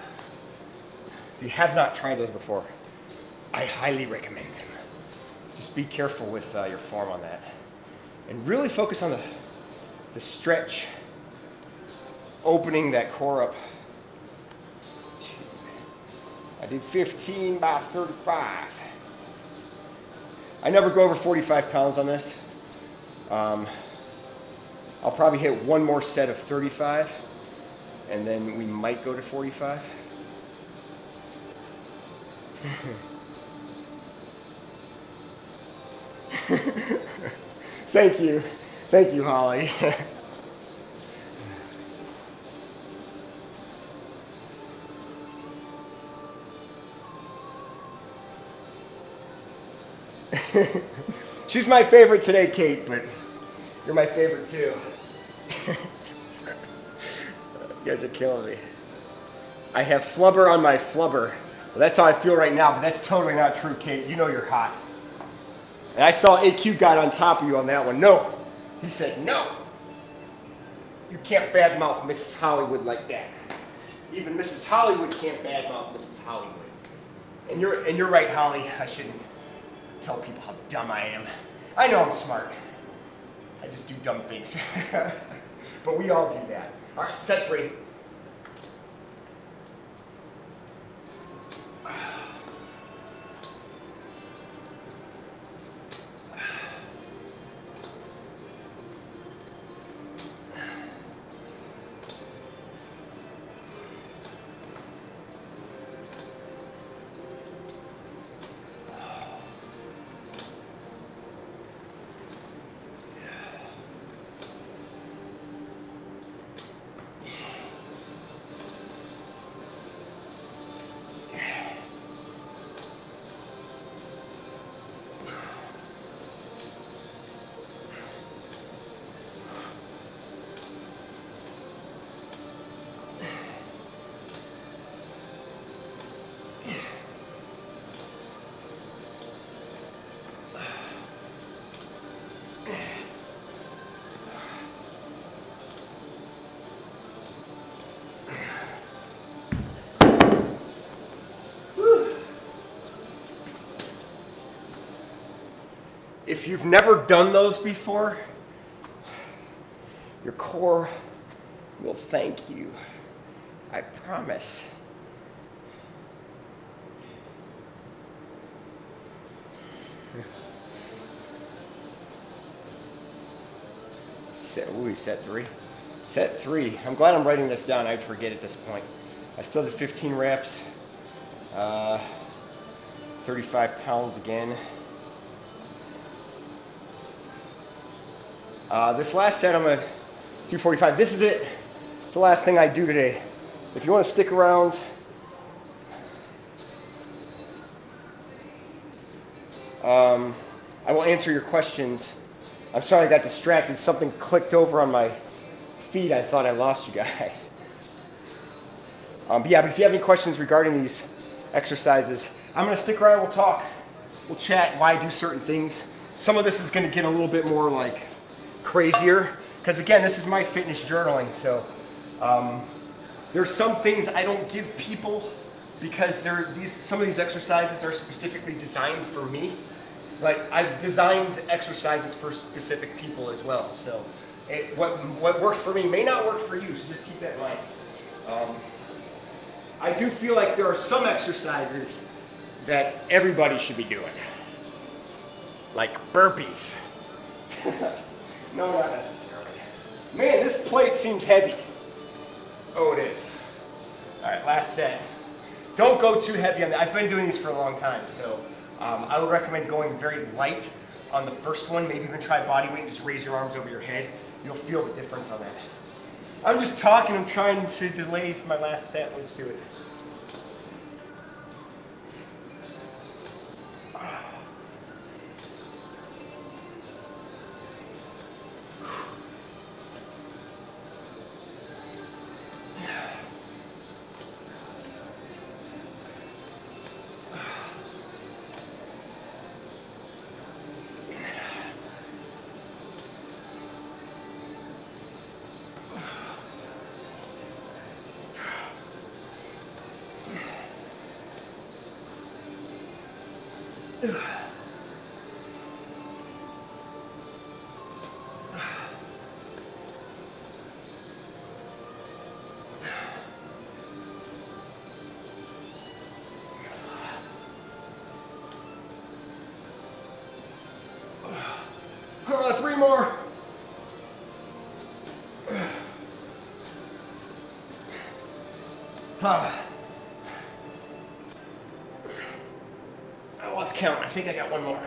you have not tried those before, I highly recommend them. Just be careful with your form on that. And really focus on the stretch, opening that core up. I did 15 by 35. I never go over 45 pounds on this. I'll probably hit one more set of 35, and then we might go to 45. Thank you, Holly. She's my favorite today, Kate, but you're my favorite too. You guys are killing me. I have flubber on my flubber. Well, that's how I feel right now, but that's totally not true, Kate. You know you're hot. And I saw AQ got on top of you on that one. No. He said, no. You can't badmouth Mrs. Hollywood like that. Even Mrs. Hollywood can't badmouth Mrs. Hollywood. And you're right, Holly. I shouldn't tell people how dumb I am. I know I'm smart. I just do dumb things. But we all do that. All right, set 3. If you've never done those before, your core will thank you. I promise. Set 3. Set 3. I'm glad I'm writing this down. I'd forget at this point. I still did 15 reps. 35 pounds again. This last set I'm going to do 45. This is it. It's the last thing I do today. If you want to stick around, I will answer your questions. I'm sorry I got distracted. Something clicked over on my feed. I thought I lost you guys. But if you have any questions regarding these exercises, I'm going to stick around. We'll talk. We'll chat why I do certain things. Some of this is going to get a little bit more like crazier because, again, this is my fitness journaling. So there's some things I don't give people because some of these exercises are specifically designed for me. But I've designed exercises for specific people as well. So what works for me may not work for you, so just keep that in mind. I do feel like there are some exercises that everybody should be doing. Like burpees. No, not necessarily. Man, this plate seems heavy. Oh, it is. All right, last set. Don't go too heavy on that. I've been doing these for a long time, so I would recommend going very light on the first one. Maybe even try body weight and just raise your arms over your head. You'll feel the difference on that. I'm just talking. I'm trying to delay for my last set. Let's do it. Three more. I lost count. I think I got one more.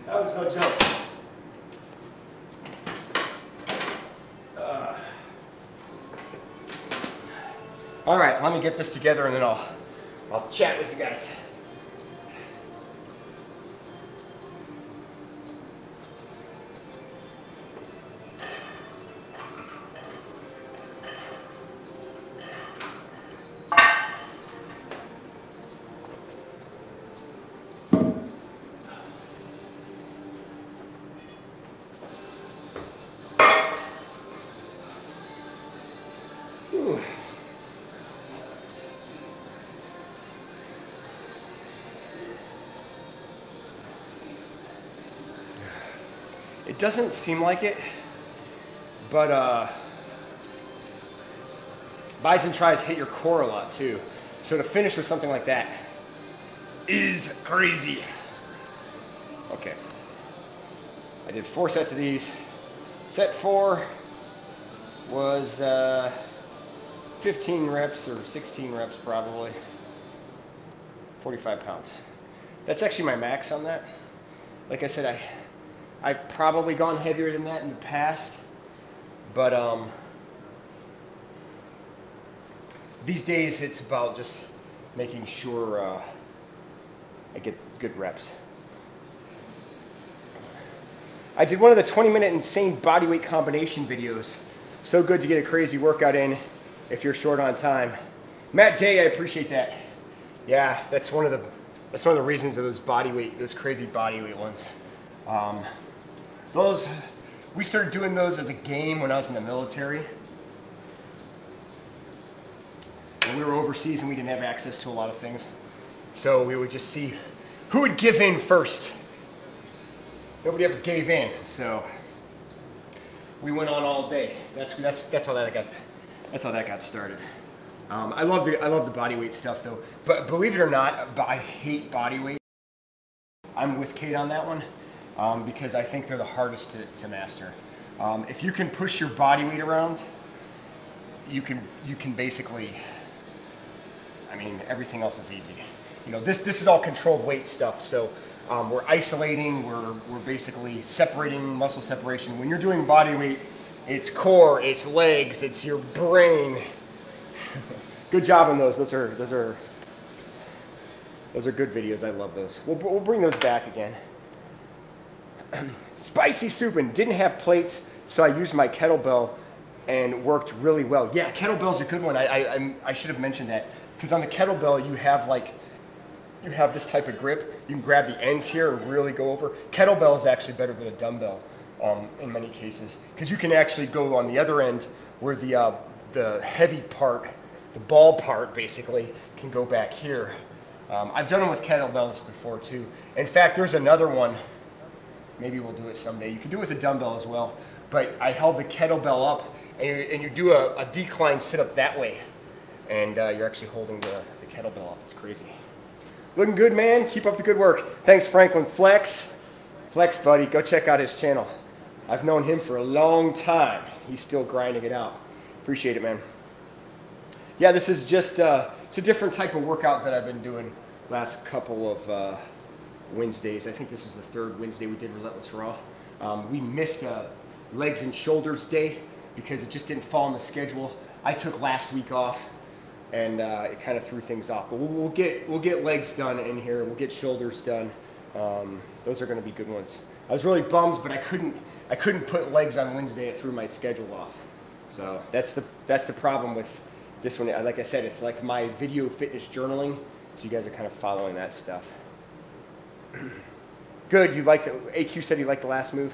That was no joke. All right, let me get this together and then I'll chat with you guys. It doesn't seem like it, but bis and tris hit your core a lot too. So to finish with something like that is crazy. Okay, I did 4 sets of these. Set 4 was 15 reps or 16 reps probably, 45 pounds. That's actually my max on that. Like I said, I've probably gone heavier than that in the past, but these days it's about just making sure I get good reps. I did one of the 20-minute insane bodyweight combination videos. So good to get a crazy workout in if you're short on time. Matt Day, I appreciate that. Yeah, that's one of the reasons of those crazy bodyweight ones. We started doing those as a game when I was in the military. When we were overseas and we didn't have access to a lot of things. So we would just see who would give in first. Nobody ever gave in, so we went on all day. That's how that got started. I love the bodyweight stuff though. But believe it or not, I hate bodyweight. I'm with Kate on that one. Because I think they're the hardest to master. If you can push your body weight around, you can basically, I mean, everything else is easy. You know, this is all controlled weight stuff. So we're isolating, we're basically separating, muscle separation. When you're doing body weight, it's core, it's legs, it's your brain. Good job on those. Those are good videos. I love those. We'll bring those back again. Spicy soup, and didn't have plates, so I used my kettlebell and worked really well. Yeah, kettlebell's a good one. I should have mentioned that, because on the kettlebell you have this type of grip. You can grab the ends here and really go over. Kettlebell is actually better than a dumbbell in many cases, because you can actually go on the other end where the heavy part, the ball part basically, can go back here. I've done them with kettlebells before too. In fact, there's another one. Maybe we'll do it someday. You can do it with a dumbbell as well. But I held the kettlebell up, and you do a decline sit-up that way. And you're actually holding the kettlebell up. It's crazy. Looking good, man. Keep up the good work. Thanks, Franklin. Flex, buddy. Go check out his channel. I've known him for a long time. He's still grinding it out. Appreciate it, man. Yeah, this is just it's a different type of workout that I've been doing last couple of Wednesdays. I think this is the third Wednesday we did Relentless RAW. We missed legs and shoulders day because it just didn't fall in the schedule. I took last week off, and it kind of threw things off. But we'll get legs done in here. We'll get shoulders done. Those are going to be good ones. I was really bummed, but I couldn't put legs on Wednesday. It threw my schedule off. So that's the problem with this one. Like I said, it's like my video fitness journaling. So you guys are kind of following that stuff. Good. You like the AQ said he liked the last move.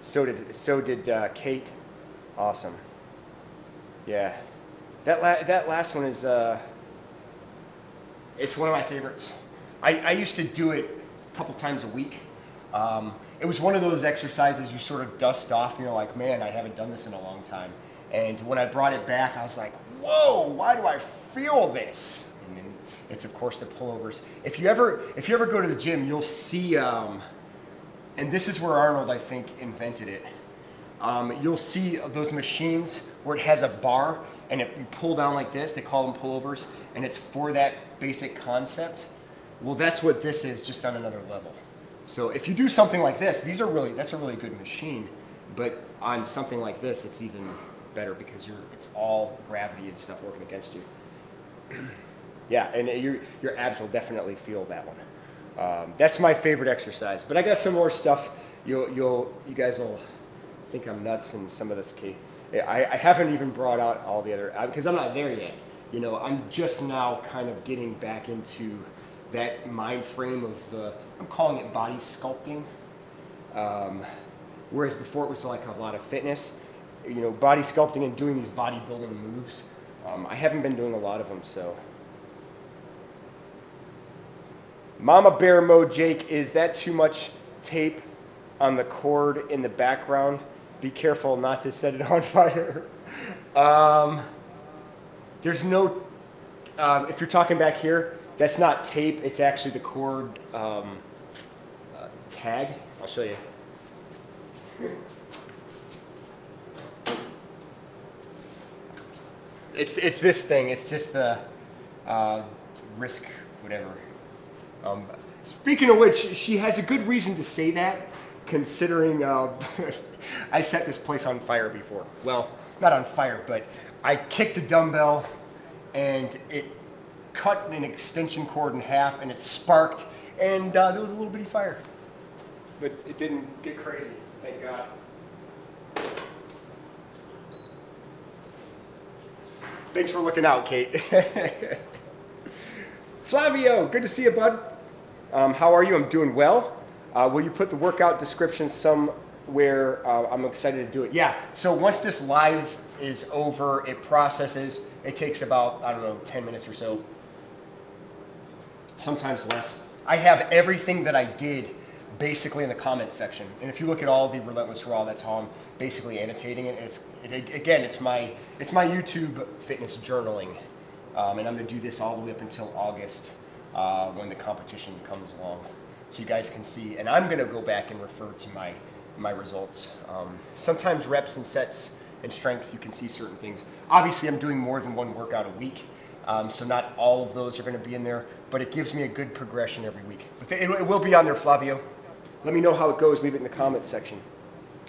So did Kate. Awesome. Yeah. That last one is it's one of my favorites. I used to do it a couple times a week. It was one of those exercises you sort of dust off and you're like, man, I haven't done this in a long time. And when I brought it back, I was like, whoa, why do I feel this? And then it's of course the pullovers. If you ever go to the gym, you'll see, and this is where Arnold, I think, invented it. You'll see those machines where it has a bar and you pull down like this. They call them pullovers, and it's for that basic concept. Well, that's what this is, just on another level. So if you do something like this, that's a really good machine. But on something like this, it's even better because it's all gravity and stuff working against you. Yeah, and your abs will definitely feel that one. That's my favorite exercise. But I got some more stuff. You guys will think I'm nuts in some of this case. I haven't even brought out all the other, because I'm not there yet. You know, I'm just now kind of getting back into that mind frame of I'm calling it body sculpting. Whereas before it was like a lot of fitness, you know, body sculpting and doing these bodybuilding moves. I haven't been doing a lot of them, so. Mama Bear Mode Jake, is that too much tape on the cord in the background? Be careful not to set it on fire. There's no, if you're talking back here, that's not tape, it's actually the cord tag. I'll show you. It's this thing, it's just the risk, whatever. Speaking of which, she has a good reason to say that, considering I set this place on fire before. Well, not on fire, but I kicked a dumbbell and it cut an extension cord in half and it sparked, and there was a little bitty fire. But it didn't get crazy, thank God. Thanks for looking out, Kate. Flavio, good to see you, bud. How are you? I'm doing well. Will you put the workout description somewhere? I'm excited to do it. Yeah, so once this live is over, it processes. It takes about, I don't know, 10 minutes or so. Sometimes less. I have everything that I did basically in the comments section. And if you look at all the Relentless RAW, that's how I'm basically annotating it. Again, it's my YouTube fitness journaling. And I'm gonna do this all the way up until August when the competition comes along. So you guys can see, and I'm gonna go back and refer to my results. Sometimes reps and sets and strength, you can see certain things. Obviously, I'm doing more than one workout a week, So not all of those are going to be in there, but it gives me a good progression every week. But it will be on there, Flavio. Let me know how it goes. Leave it in the comments section.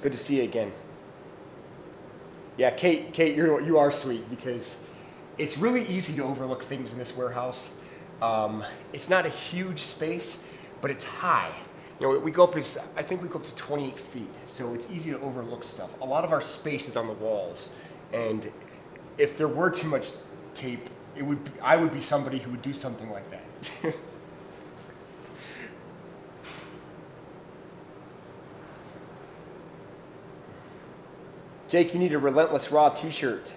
Good to see you again. Yeah, Kate, you are sweet, because it's really easy to overlook things in this warehouse. It's not a huge space, but it's high. You know, we go up, I think we go up to 28 feet, so it's easy to overlook stuff. A lot of our space is on the walls, and if there were too much tape, I would be somebody who would do something like that. Jake, you need a Relentless RAW t-shirt.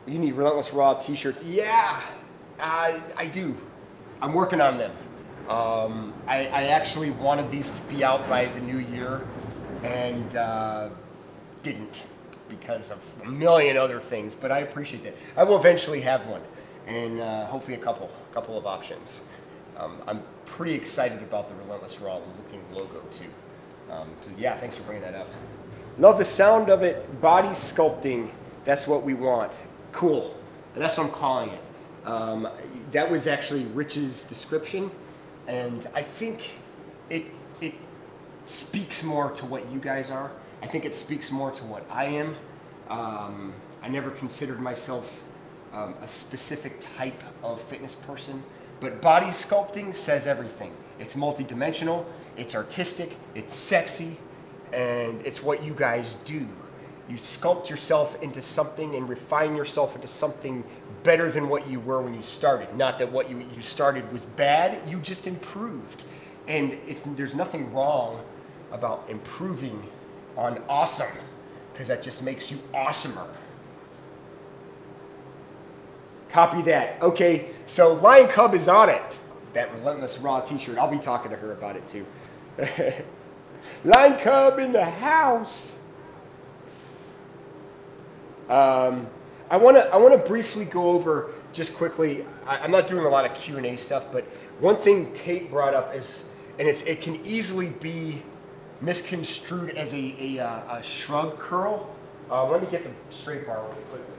You need Relentless RAW t-shirts. Yeah, I do. I'm working on them. I actually wanted these to be out by the new year, and didn't, because of a million other things, but I appreciate that. I will eventually have one, and hopefully a couple of options. I'm pretty excited about the Relentless RAW looking logo too. So yeah, thanks for bringing that up. Love the sound of it. Body sculpting, that's what we want. Cool, and that's what I'm calling it. That was actually Rich's description, and I think it speaks more to what you guys are. I think it speaks more to what I am. I never considered myself a specific type of fitness person, but body sculpting says everything. It's multidimensional, it's artistic, it's sexy, and it's what you guys do. You sculpt yourself into something and refine yourself into something better than what you were when you started. Not that what you started was bad, you just improved. And there's nothing wrong about improving on awesome, because that just makes you awesomer. Copy that. Okay, so Lion Cub is on it. That Relentless RAW t-shirt. I'll be talking to her about it too. Lion Cub in the house. I want to briefly go over just quickly. I'm not doing a lot of Q&A stuff, but one thing Kate brought up is, and it can easily be misconstrued as a shrug curl. Let me get the straight bar really quickly.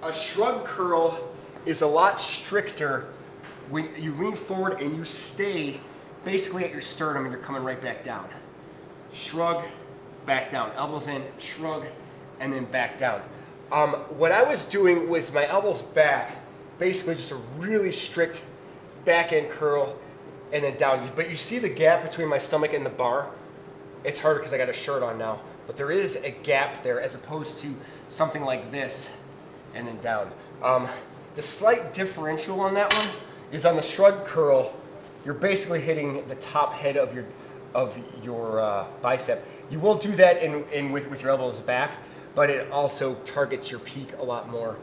A shrug curl is a lot stricter when you lean forward and you stay basically at your sternum and you're coming right back down. Shrug, back down. Elbows in, shrug, and then back down. What I was doing was my elbows back, basically just a really strict back end curl and then down. But you see the gap between my stomach and the bar? It's harder because I got a shirt on now, but there is a gap there as opposed to something like this and then down. The slight differential on that one is on the shrug curl, you're basically hitting the top head of your bicep. You will do that with your elbows back, but it also targets your peak a lot more.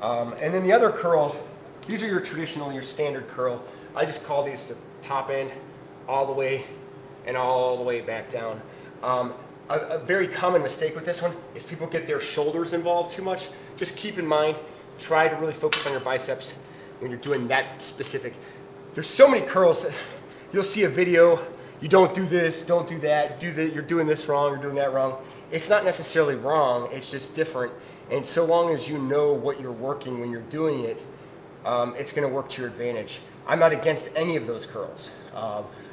And then the other curl, these are your traditional, your standard curl. I just call these the top end, all the way, and all the way back down. A very common mistake with this one is people get their shoulders involved too much. Just keep in mind, try to really focus on your biceps when you're doing that specific. There's so many curls. You'll see a video, you don't do this, don't do that, you're doing this wrong, you're doing that wrong. It's not necessarily wrong, it's just different. And so long as you know what you're working when you're doing it, it's gonna work to your advantage. I'm not against any of those curls.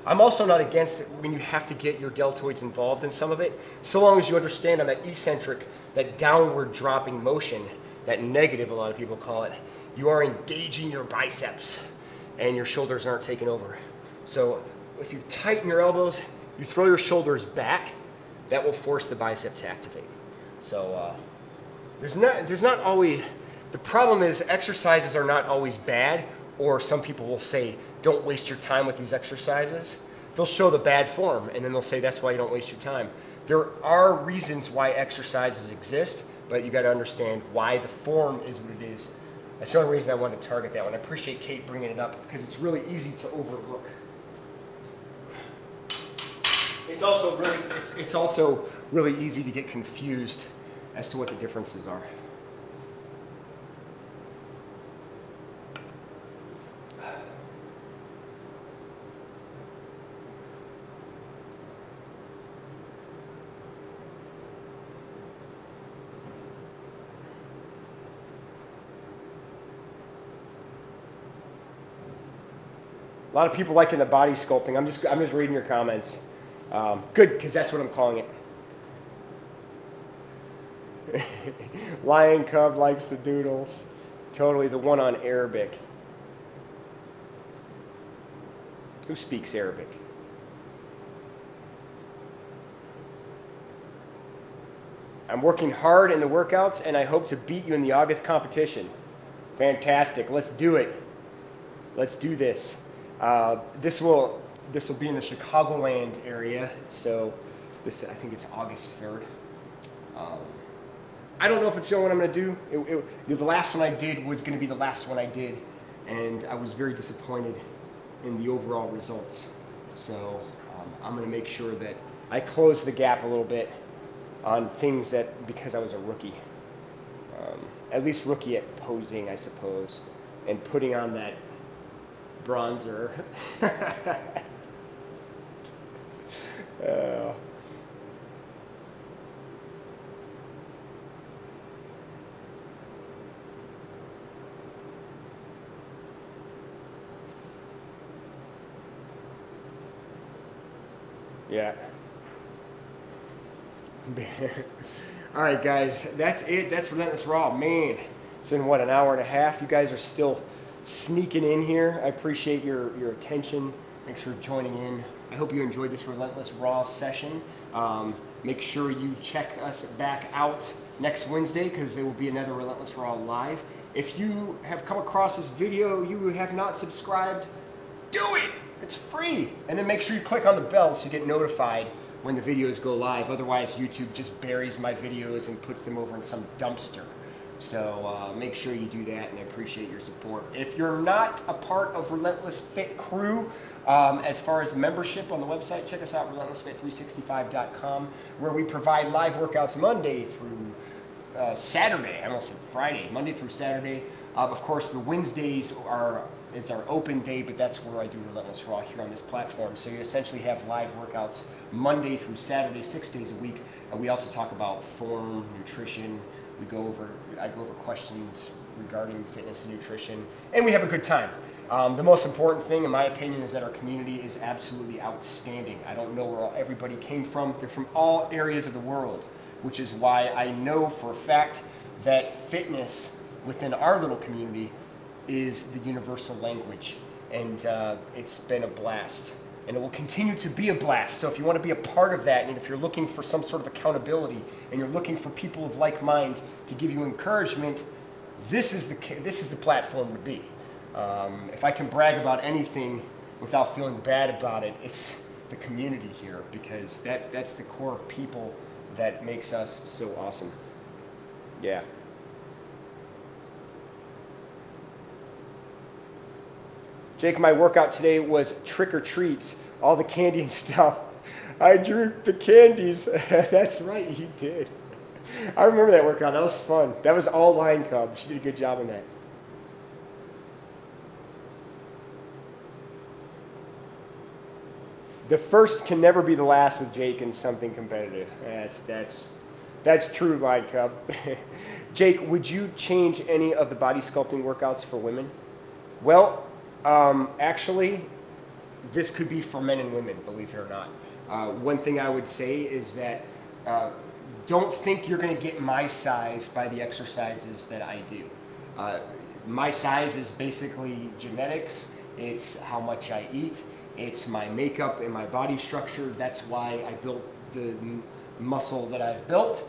I'm also not against it when you have to get your deltoids involved in some of it, so long as you understand on that eccentric, that downward dropping motion, that negative a lot of people call it, you are engaging your biceps and your shoulders aren't taking over. So if you tighten your elbows, you throw your shoulders back, that will force the bicep to activate. So there's not always, the problem is exercises are not always bad, or some people will say, don't waste your time with these exercises. They'll show the bad form and then they'll say that's why you don't waste your time. There are reasons why exercises exist, but you got to understand why the form is what it is. That's the only reason I wanted to target that one. I appreciate Kate bringing it up because it's really easy to overlook. It's also really easy to get confused as to what the differences are. A lot of people liking the body sculpting. I'm just reading your comments. Good, because that's what I'm calling it. Lion Cub likes the doodles. Totally, the one on Arabic. Who speaks Arabic? I'm working hard in the workouts, and I hope to beat you in the August competition. Fantastic. Let's do it. Let's do this. This will be in the Chicagoland area, so I think it's August 3rd. I don't know if it's the only one I'm going to do. The last one I did was going to be the last one I did, and I was very disappointed in the overall results. So I'm going to make sure that I close the gap a little bit on things that, because I was a rookie. At least rookie at posing, I suppose, and putting on that bronzer. Yeah. All right, guys, that's it. That's Relentless RAW. Man, it's been, what, an hour and a half? You guys are still sneaking in here. I appreciate your attention. Thanks for joining in. I hope you enjoyed this Relentless RAW session. Make sure you check us back out next Wednesday, because there will be another Relentless RAW live. If you have come across this video, you have not subscribed, do it! It's free. And then make sure you click on the bell so you get notified when the videos go live. Otherwise, YouTube just buries my videos and puts them over in some dumpster. So make sure you do that, and I appreciate your support. If you're not a part of Relentless Fit Crew, as far as membership on the website, check us out, relentlessfit365.com, where we provide live workouts Monday through Saturday. I almost said Friday. Monday through Saturday. Of course, the Wednesdays is our open day, but that's where I do Relentless RAW here on this platform. So you essentially have live workouts Monday through Saturday, 6 days a week. We also talk about form, nutrition. I go over questions regarding fitness and nutrition, and we have a good time. The most important thing, in my opinion, is that our community is absolutely outstanding. I don't know where everybody came from. They're from all areas of the world, which is why I know for a fact that fitness within our little community is the universal language, and it's been a blast, and it will continue to be a blast. So if you want to be a part of that, and if you're looking for some sort of accountability, and you're looking for people of like mind to give you encouragement, this is the platform to be. If I can brag about anything without feeling bad about it, it's the community here, because that's the core of people that makes us so awesome. Yeah. Jake, my workout today was trick or treats, all the candy and stuff. I drew the candies. That's right, he did. I remember that workout. That was fun. That was all Lion Cub. She did a good job on that. The first can never be the last with Jake in something competitive. That's true, Lion Cub. Jake, would you change any of the body sculpting workouts for women? Well, actually, this could be for men and women, believe it or not. One thing I would say is that don't think you're going to get my size by the exercises that I do. My size is basically genetics. It's how much I eat. It's my makeup and my body structure. That's why I built the muscle that I've built.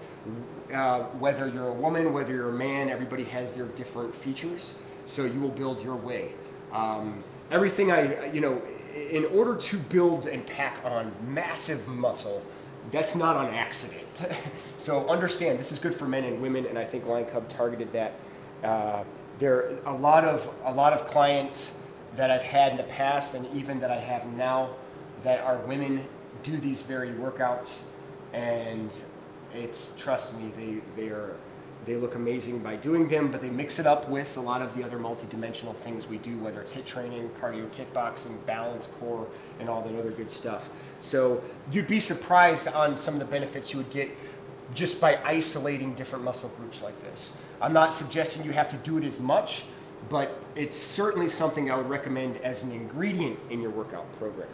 Whether you're a woman, whether you're a man, everybody has their different features. So you will build your way. Everything in order to build and pack on massive muscle, that's not on accident. So understand, this is good for men and women, and I think Lion Cub targeted that. There are a lot of clients that I've had in the past, and even that I have now, that are women, do these very workouts, and trust me, they look amazing by doing them, but they mix it up with a lot of the other multi-dimensional things we do, whether it's HIIT training, cardio kickboxing, balance, core, and all that other good stuff. So you'd be surprised on some of the benefits you would get just by isolating different muscle groups like this. I'm not suggesting you have to do it as much, but it's certainly something I would recommend as an ingredient in your workout program.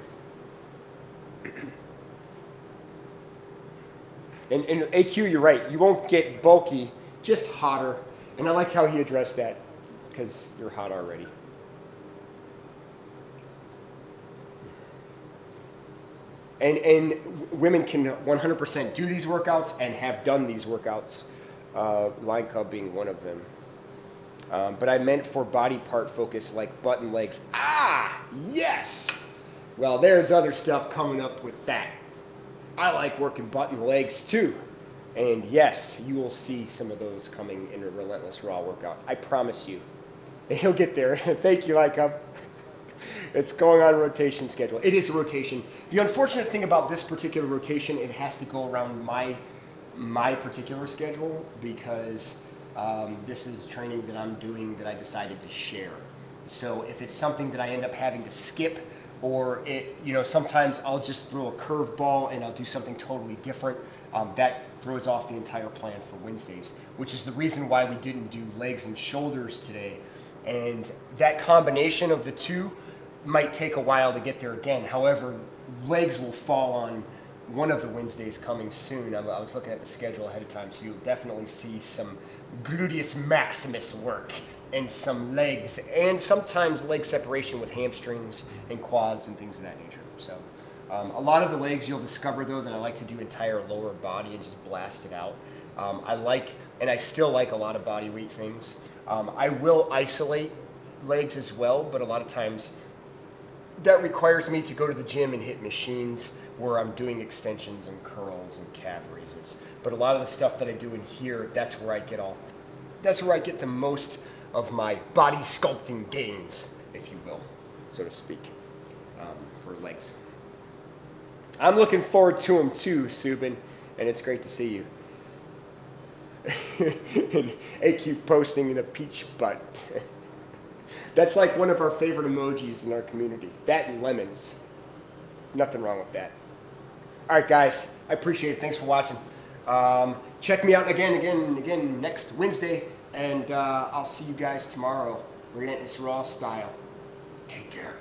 And AQ, you're right. You won't get bulky, just hotter. And I like how he addressed that, because you're hot already. And women can 100% do these workouts and have done these workouts, line cub being one of them. But I meant for body part focus like butt and legs. Ah, yes! Well, there's other stuff coming up with that. I like working butt and legs too. And yes, you will see some of those coming in a Relentless RAW workout. I promise you. And he'll get there. Thank you, Line Cub. It's going on rotation schedule. It is a rotation. The unfortunate thing about this particular rotation, it has to go around my particular schedule, because this is training that I'm doing that I decided to share. So if it's something that I end up having to skip, or sometimes I'll just throw a curveball and I'll do something totally different, that throws off the entire plan for Wednesdays, which is the reason why we didn't do legs and shoulders today. And that combination of the two might take a while to get there again. However, legs will fall on one of the Wednesdays coming soon. I was looking at the schedule ahead of time, so you'll definitely see some gluteus maximus work and some legs, and sometimes leg separation with hamstrings and quads and things of that nature. So a lot of the legs you'll discover, though, that I like to do entire lower body and just blast it out. I still like a lot of body weight things. I will isolate legs as well, but a lot of times that requires me to go to the gym and hit machines where I'm doing extensions and curls and calf raises. But a lot of the stuff that I do in here, that's where I get the most of my body sculpting gains, if you will, so to speak, for legs. I'm looking forward to them too, Subin, and it's great to see you. And AQ posting in a peach butt. That's like one of our favorite emojis in our community. That and lemons. Nothing wrong with that. All right, guys. I appreciate it. Thanks for watching. Check me out again next Wednesday, and I'll see you guys tomorrow. Relentless RAW style. Take care.